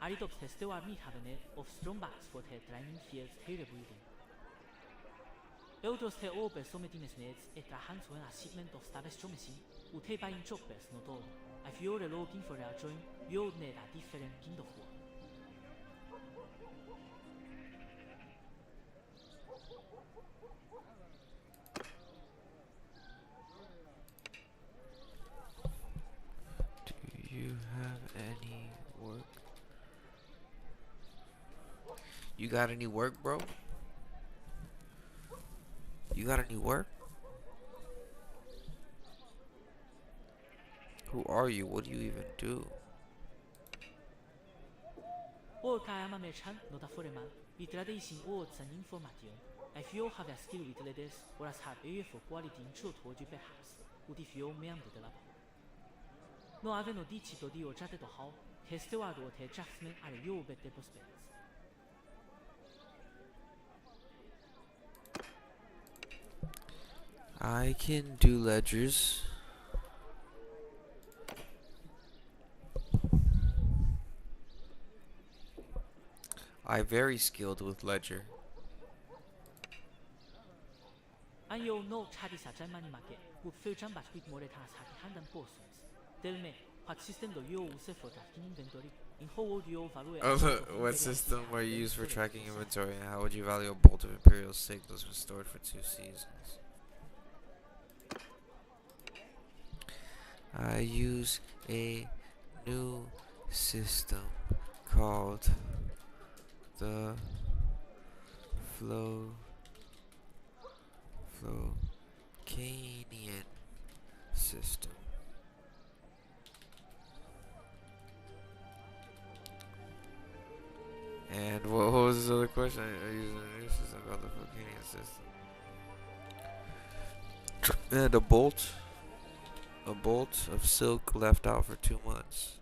Aridops testewar mi havene of strombacks for the training fields here breathing. Eudros te obe sometimes nets et a hands when a shipment of stabes chomesin, ute by in choppers not all. If you're looking for a join, you'll need a different kind of work.
Do you have any work? You got any work, bro? You got any work? Who are you? What do you even do?
Or kayama merchant, not a foreman, with tradition or an information. If you have a skill with letters, or as have a for quality in truth, would you perhaps, would if you may the lab? No aveno dici to dio chatted to how, testeward or te draftsmen are you better prospects.
I can do ledgers. I'm very skilled with ledger.
And you know Chadis a Germany market, who fill jambas with more tasks at hand and persons. Tell me, what system do you use for tracking inventory? In how would you value
What system are you used for tracking inventory, and how would you value a bolt of Imperial signals restored for 2 seasons? I use a new system called the Flocanian system. And what was the other question? I use a new system called the Flocanian system. And a bolt of silk left out for 2 months.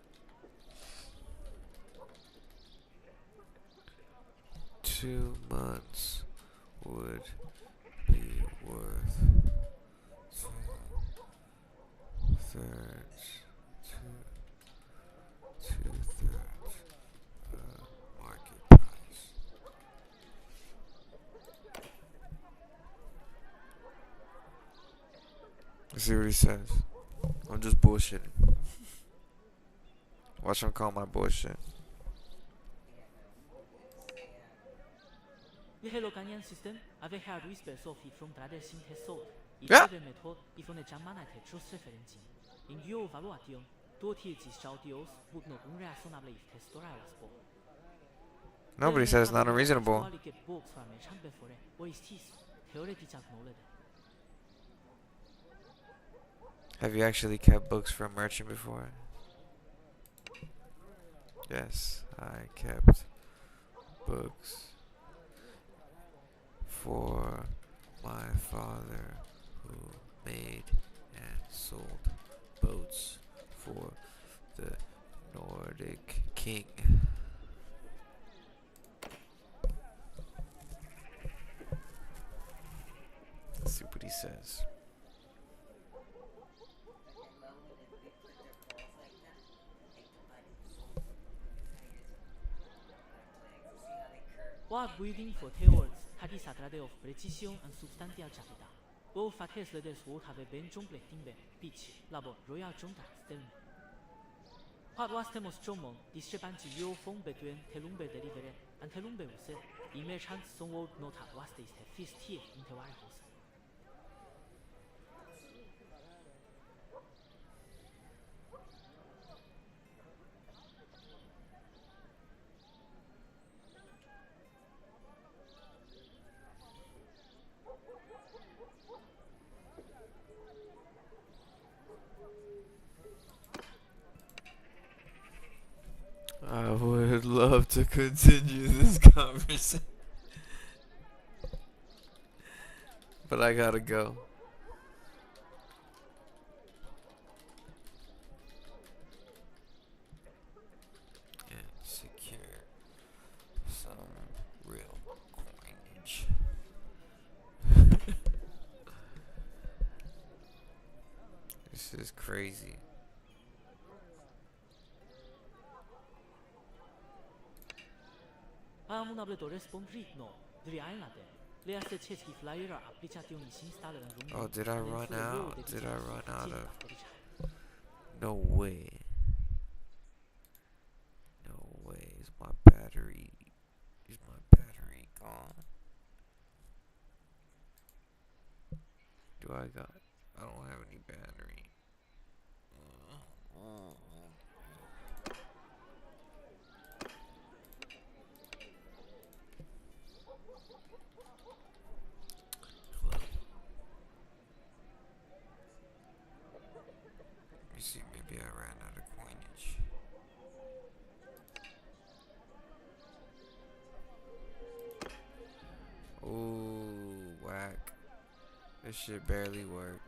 2 months would be worth 2/3 market price. Let's see what he says. I'm just bullshitting. Watch him call my bullshit.
The Hello Canyon system, avec had whisper Sophie from tradition test salt.
Yeah.
Method, if on a Jamana trust reference. In your valuation, 2 teaches Chaudios would not unreasonably test or I was born.
Nobody says it's not unreasonable. Have you actually kept books for a merchant before? Yes, I kept books for my father, who made and sold boats for the Nordic king. Let's see what he says.
What breathing for Tewords, Tati Satrade of Precision and Substantia Capita. Go fates ledes have ben jomble timbe, pitch, labo, royal junta, stem. What was temos chomon, discrepancy yo phone between Telumbe delivery and Telumbe use, image chance some would not have was this feast here in the warehouse.
I would love to continue this conversation, but I gotta go. And secure some real coinage. This is crazy.
Un abletore respondri no, driainade. Le aste ceschi flyer application is installed and
Oh, did I run out? Did I run out of? No way. No way. Is my battery gone? Do I got? I don't have any battery. Let me see, maybe I ran out of coinage. Ooh, whack. This shit barely work.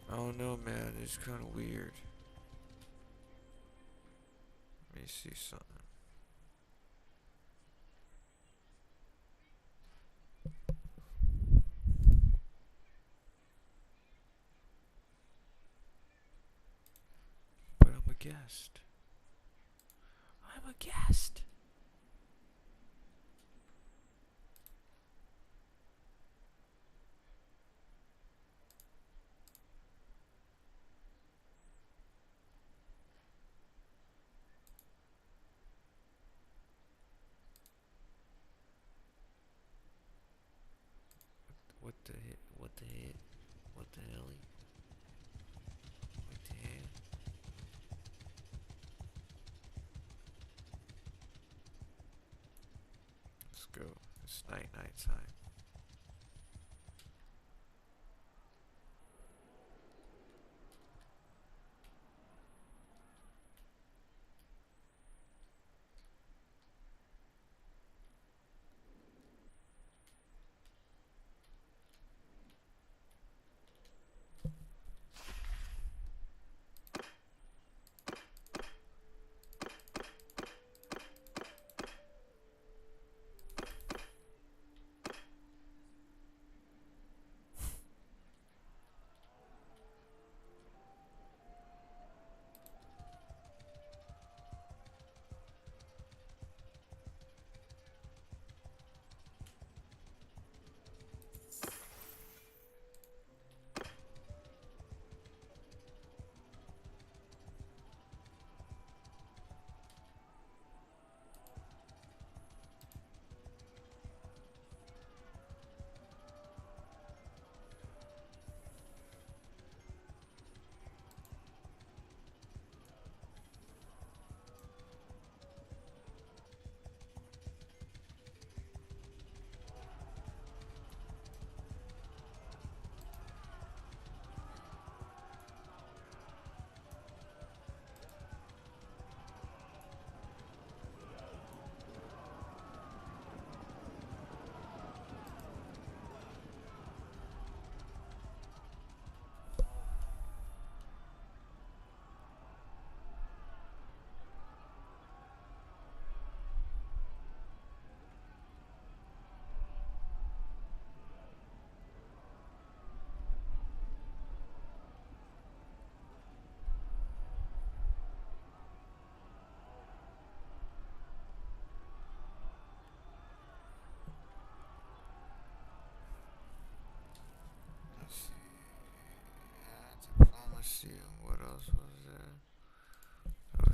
I don't know, man. It's kind of weird. Let me see something. But I'm a guest. I'm a guest. What the hell? What the hell? What the hell? What the hell? Let's go. It's night time.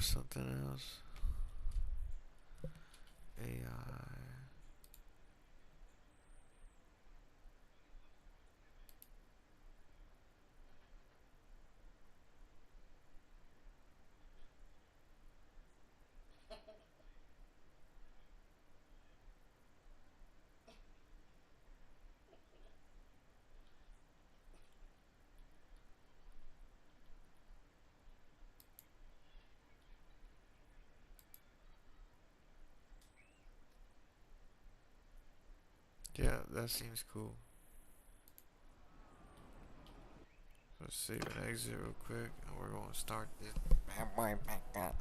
was something else. AI. Yeah, that seems cool. Let's save and exit real quick, and we're gonna start this bad boy back up.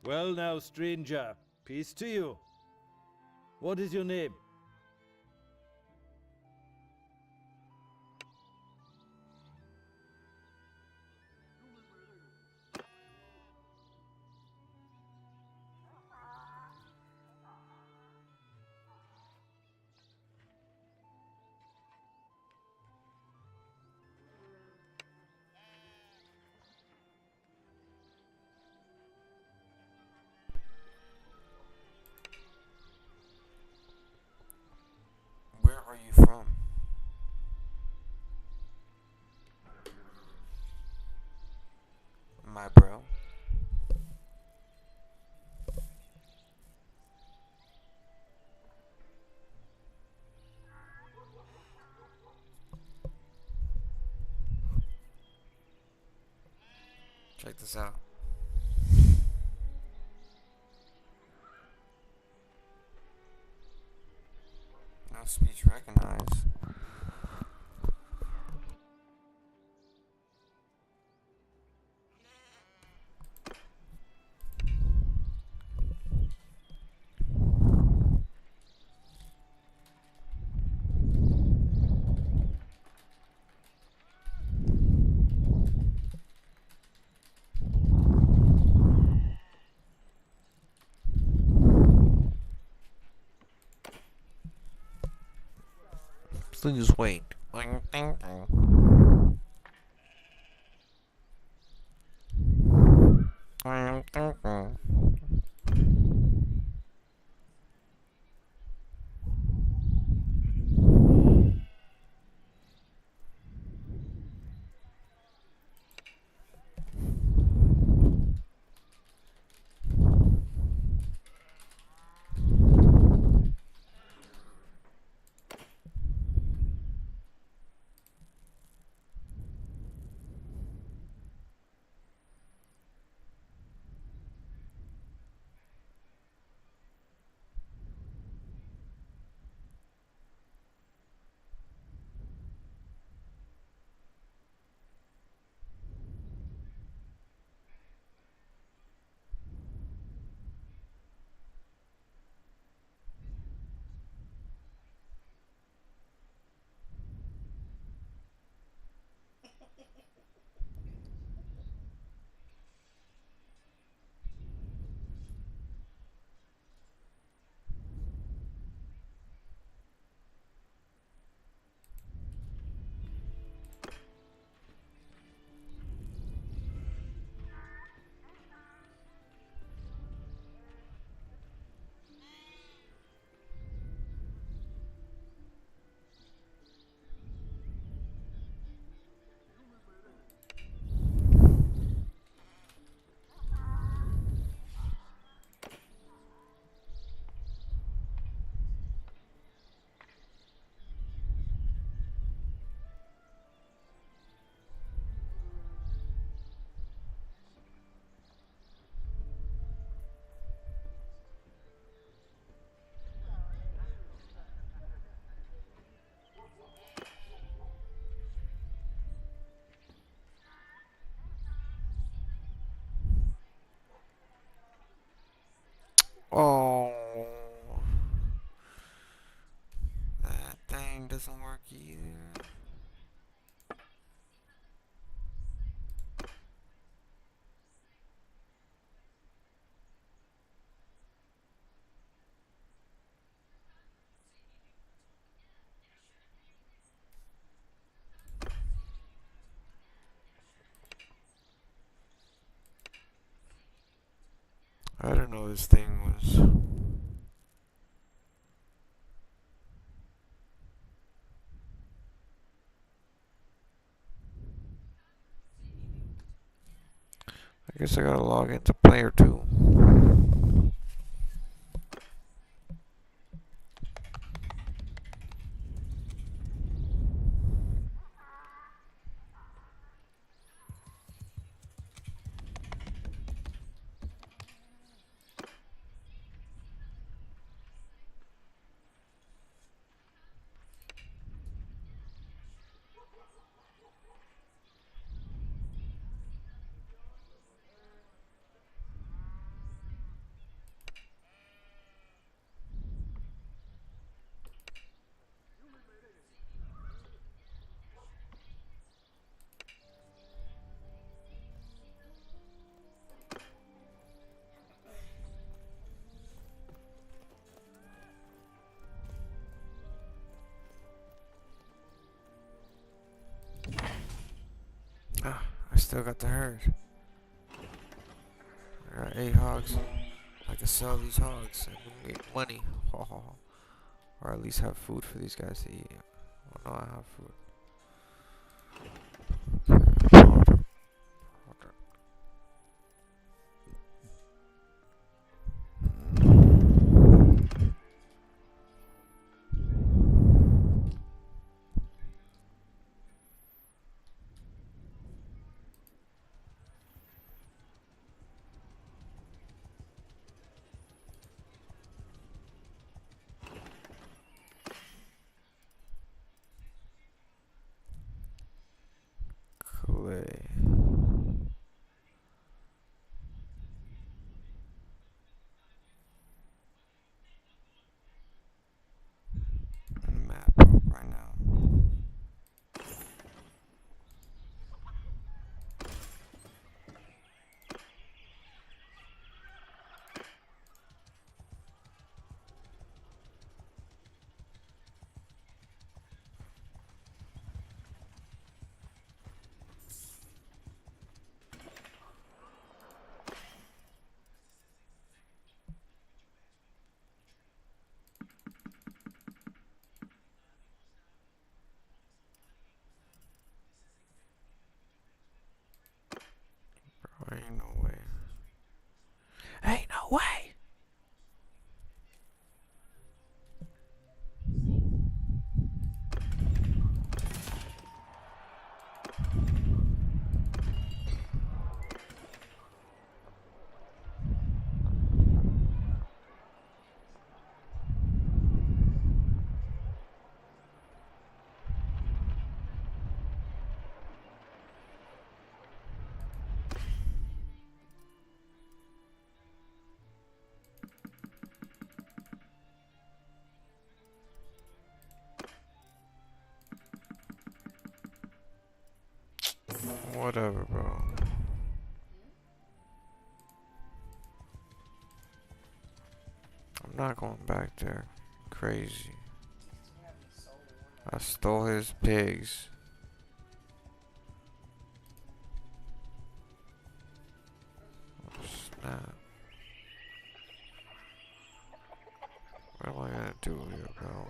Well now, stranger, peace to you. What is your name?
Where are you from? My bro. Check this out. No speech recognized. Please wait. Oh, that thing doesn't work either. I don't know this thing was. I guess I gotta log into player 2. still got the herd. I got 8 hogs. I can sell these hogs and make money. Or at least have food for these guys to eat. Oh no, I have food. Clay. Map up right now. Ain't no way. Ain't no way. Whatever, bro. I'm not going back there. Crazy. I stole his pigs. Oh, snap. What am I gonna do here, bro?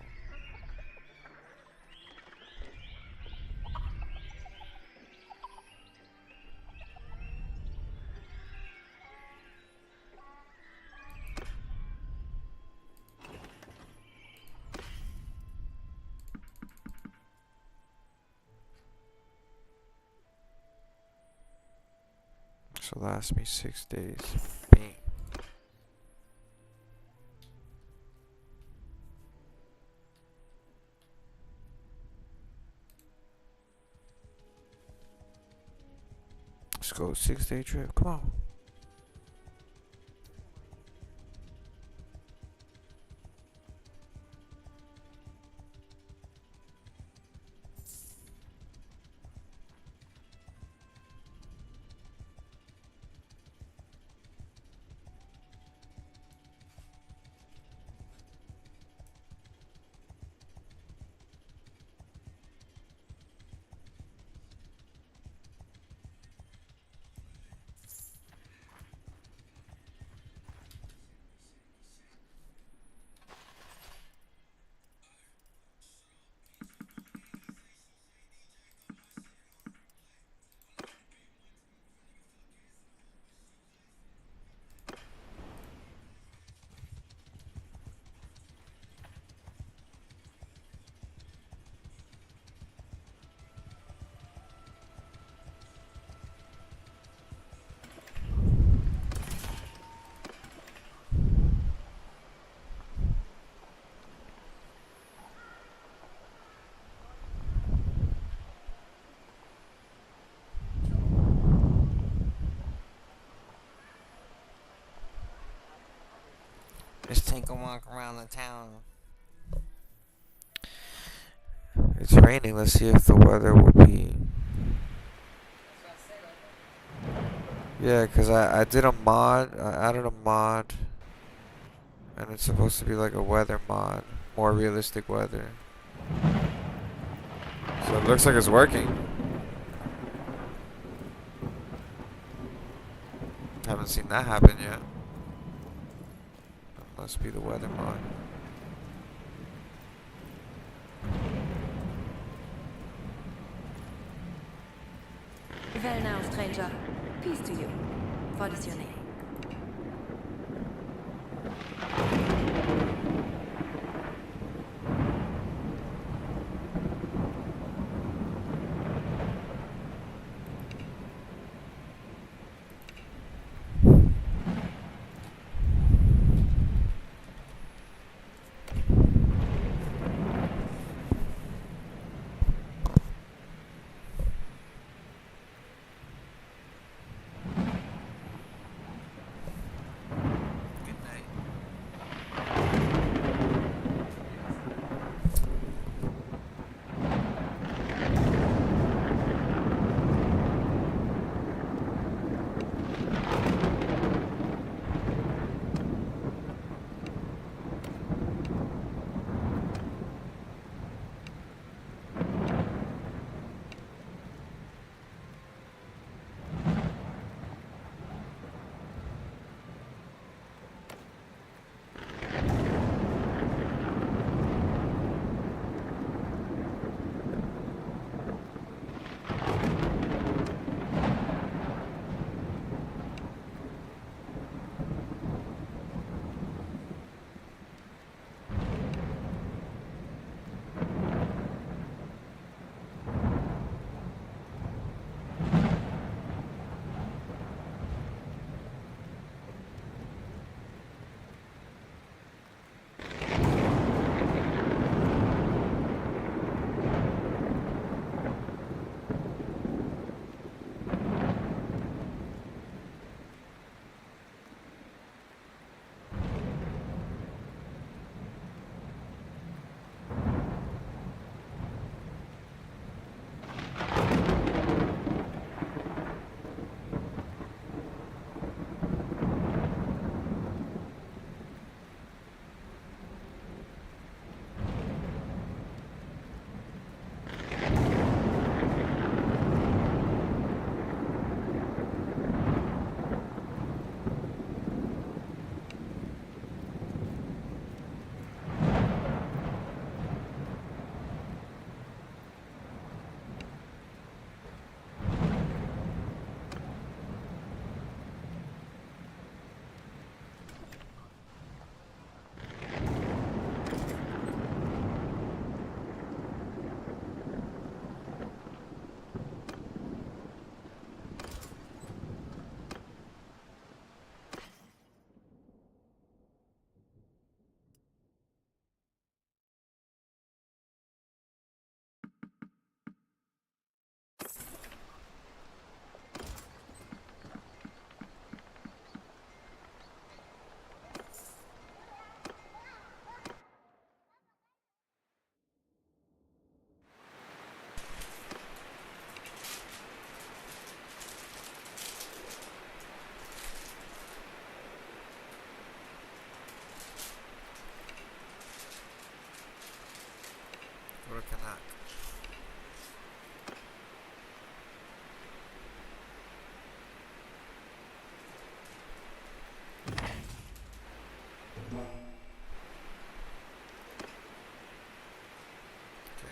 So last me 6 days. Bang. Let's go 6-day trip. Come on. Let's take a walk around the town. It's raining. Let's see if the weather will be. Yeah, because I did a mod. I added a mod. And it's supposed to be like a weather mod. More realistic weather. So it looks like it's working. haven't seen that happen yet. That must be the weather mod.
Well now, stranger. Peace to you. What is your name?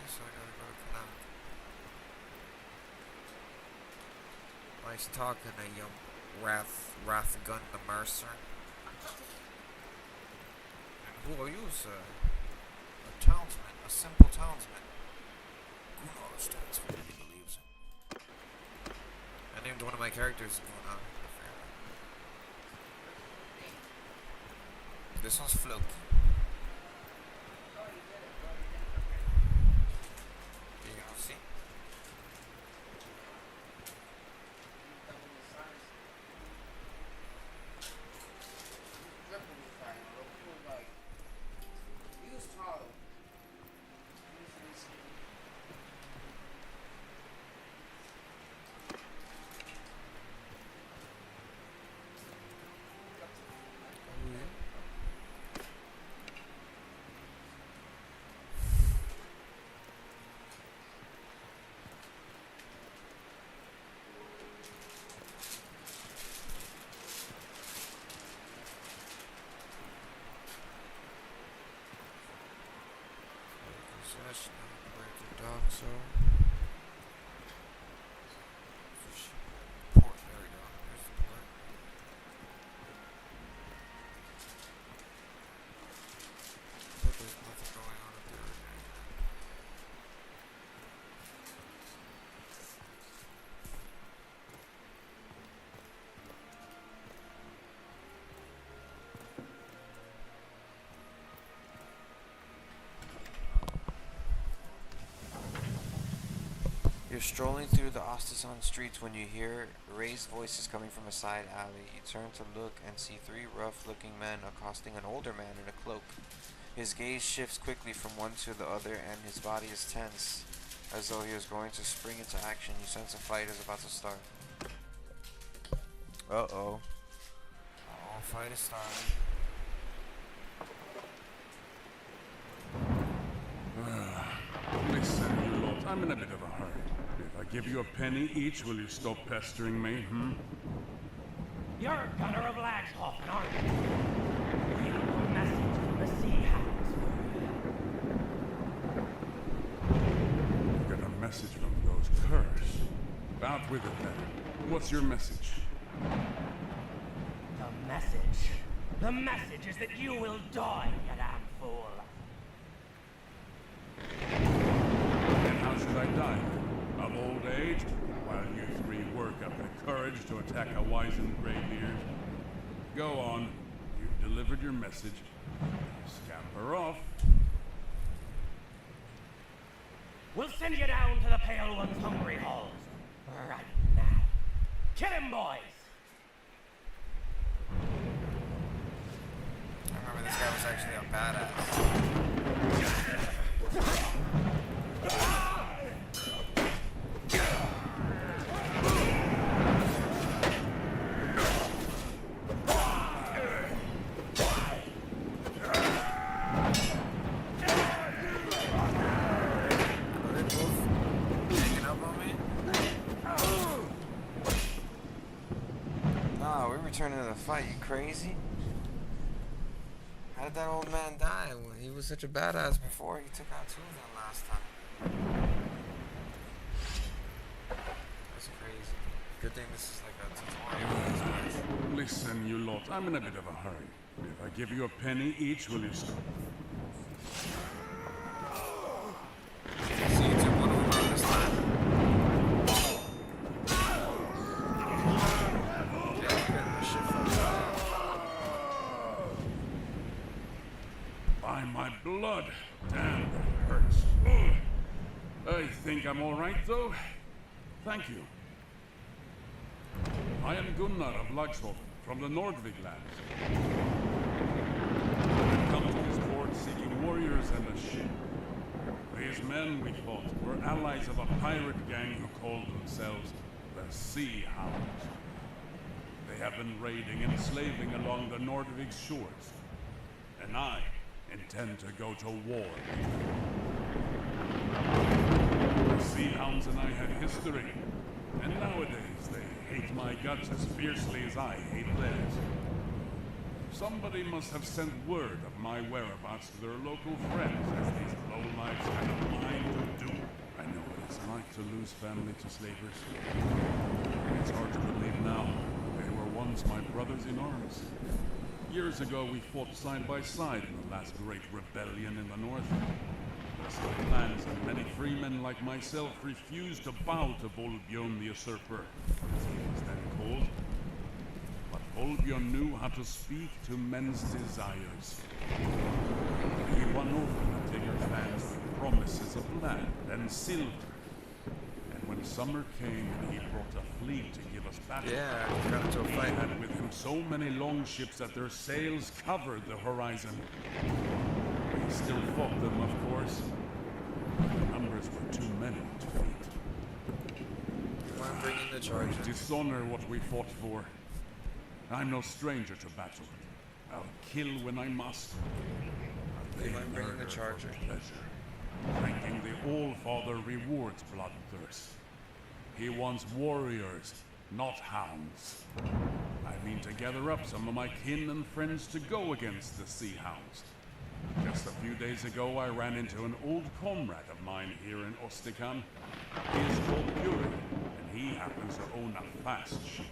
So I gotta go to Canuck. Nice talking to you, Wrathgun the Mercer. And who are you, sir? A townsman, a simple townsman. Gunnar stands for what he believes in. I named one of my characters Gunnar. This one's Floki. See? Just break your dock, so. Port, there we go. There's the port. But there's nothing going on up there right now. You're strolling through the Ostison streets when you hear raised voices coming from a side alley. You turn to look and see three rough-looking men accosting an older man in a cloak. His gaze shifts quickly from one to the other and his body is tense, as though he was going to spring into action. You sense a fight is about to start. Uh-oh. Oh, fight is starting.
Listen, you lot, I'm in a bit of a hurry. If I give you a penny each, will you stop pestering me,
You're a gunner of Lagshofen, aren't you? We have a message from the Sea Hounds
I've got a message from those curs. Out with it then. What's your message?
The message. The message is that you will die, you damn fool.
And how should I die? Of old age? While you three work up the courage to attack a wizened greybeard? Go on. You've delivered your message. Scamper off.
We'll send you down to the Pale One's hungry halls. Right now. Kill him, boys!
I remember this guy was actually a badass. Returning to the fight, you crazy? How did that old man die? Well, he was such a badass before. He took out two of them last time. That's crazy. Good thing this is like a tutorial.
Listen, you lot, I'm in a bit of a hurry. If I give you a penny each, will you stop?
See, you took one of them out this time.
By my blood! Damn, that hurts. Ugh. I think I'm all right, though. Thank you. I am Gunnar of Lagshofen, from the Nordic lands. I've come to this port seeking warriors and a ship. These men, we thought, were allies of a pirate gang who called themselves the Sea Hounds. They have been raiding and slaving along the Nordic shores. And I intend to go to war. The Sea Hounds and I have history, and nowadays they hate my guts as fiercely as I hate theirs. Somebody must have sent word of my whereabouts to their local friends, as these lowlifes have a mind to do. I know what it's like to lose family to slavers. It's hard to believe now. They were once my brothers in arms. Years ago, we fought side by side in the last great rebellion in the north. The clans and many freemen like myself refused to bow to Volbjorn the Usurper, as he was then called. But Volbjorn knew how to speak to men's desires. He won over the bigger clans with promises of land and silver. And when summer came, he brought a fleet to give us battle.
Yeah, he got into a fight.
He had with him so many longships that their sails covered the horizon. We still fought them, of course. The numbers were too many to beat.
I'm bringing the charge.
We dishonor what we fought for. I'm no stranger to battle. I'll kill when I must.
I'm bringing the charger.
Pleasure. Thanking the All-Father rewards bloodthirst. He wants warriors, not hounds. I mean to gather up some of my kin and friends to go against the Sea Hounds. Just a few days ago, I ran into an old comrade of mine here in Ostikan. He is called Yuri, and he happens to own a fast ship.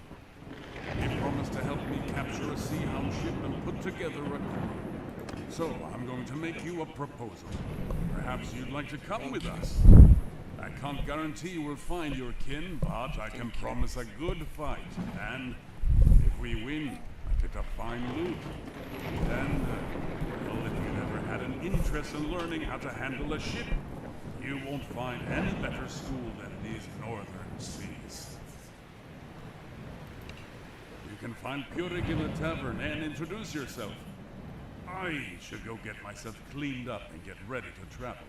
He promised to help me capture a Sea Hound ship and put together a crew. So, I'm going to make you a proposal. Perhaps you'd like to come with us. I can't guarantee we'll find your kin, but I can promise a good fight. And if we win, I get a fine loot. Then, well, if you've ever had an interest in learning how to handle a ship, you won't find any better school than these northern seas. You can find Purik in the tavern and introduce yourself. I should go get myself cleaned up and get ready to travel.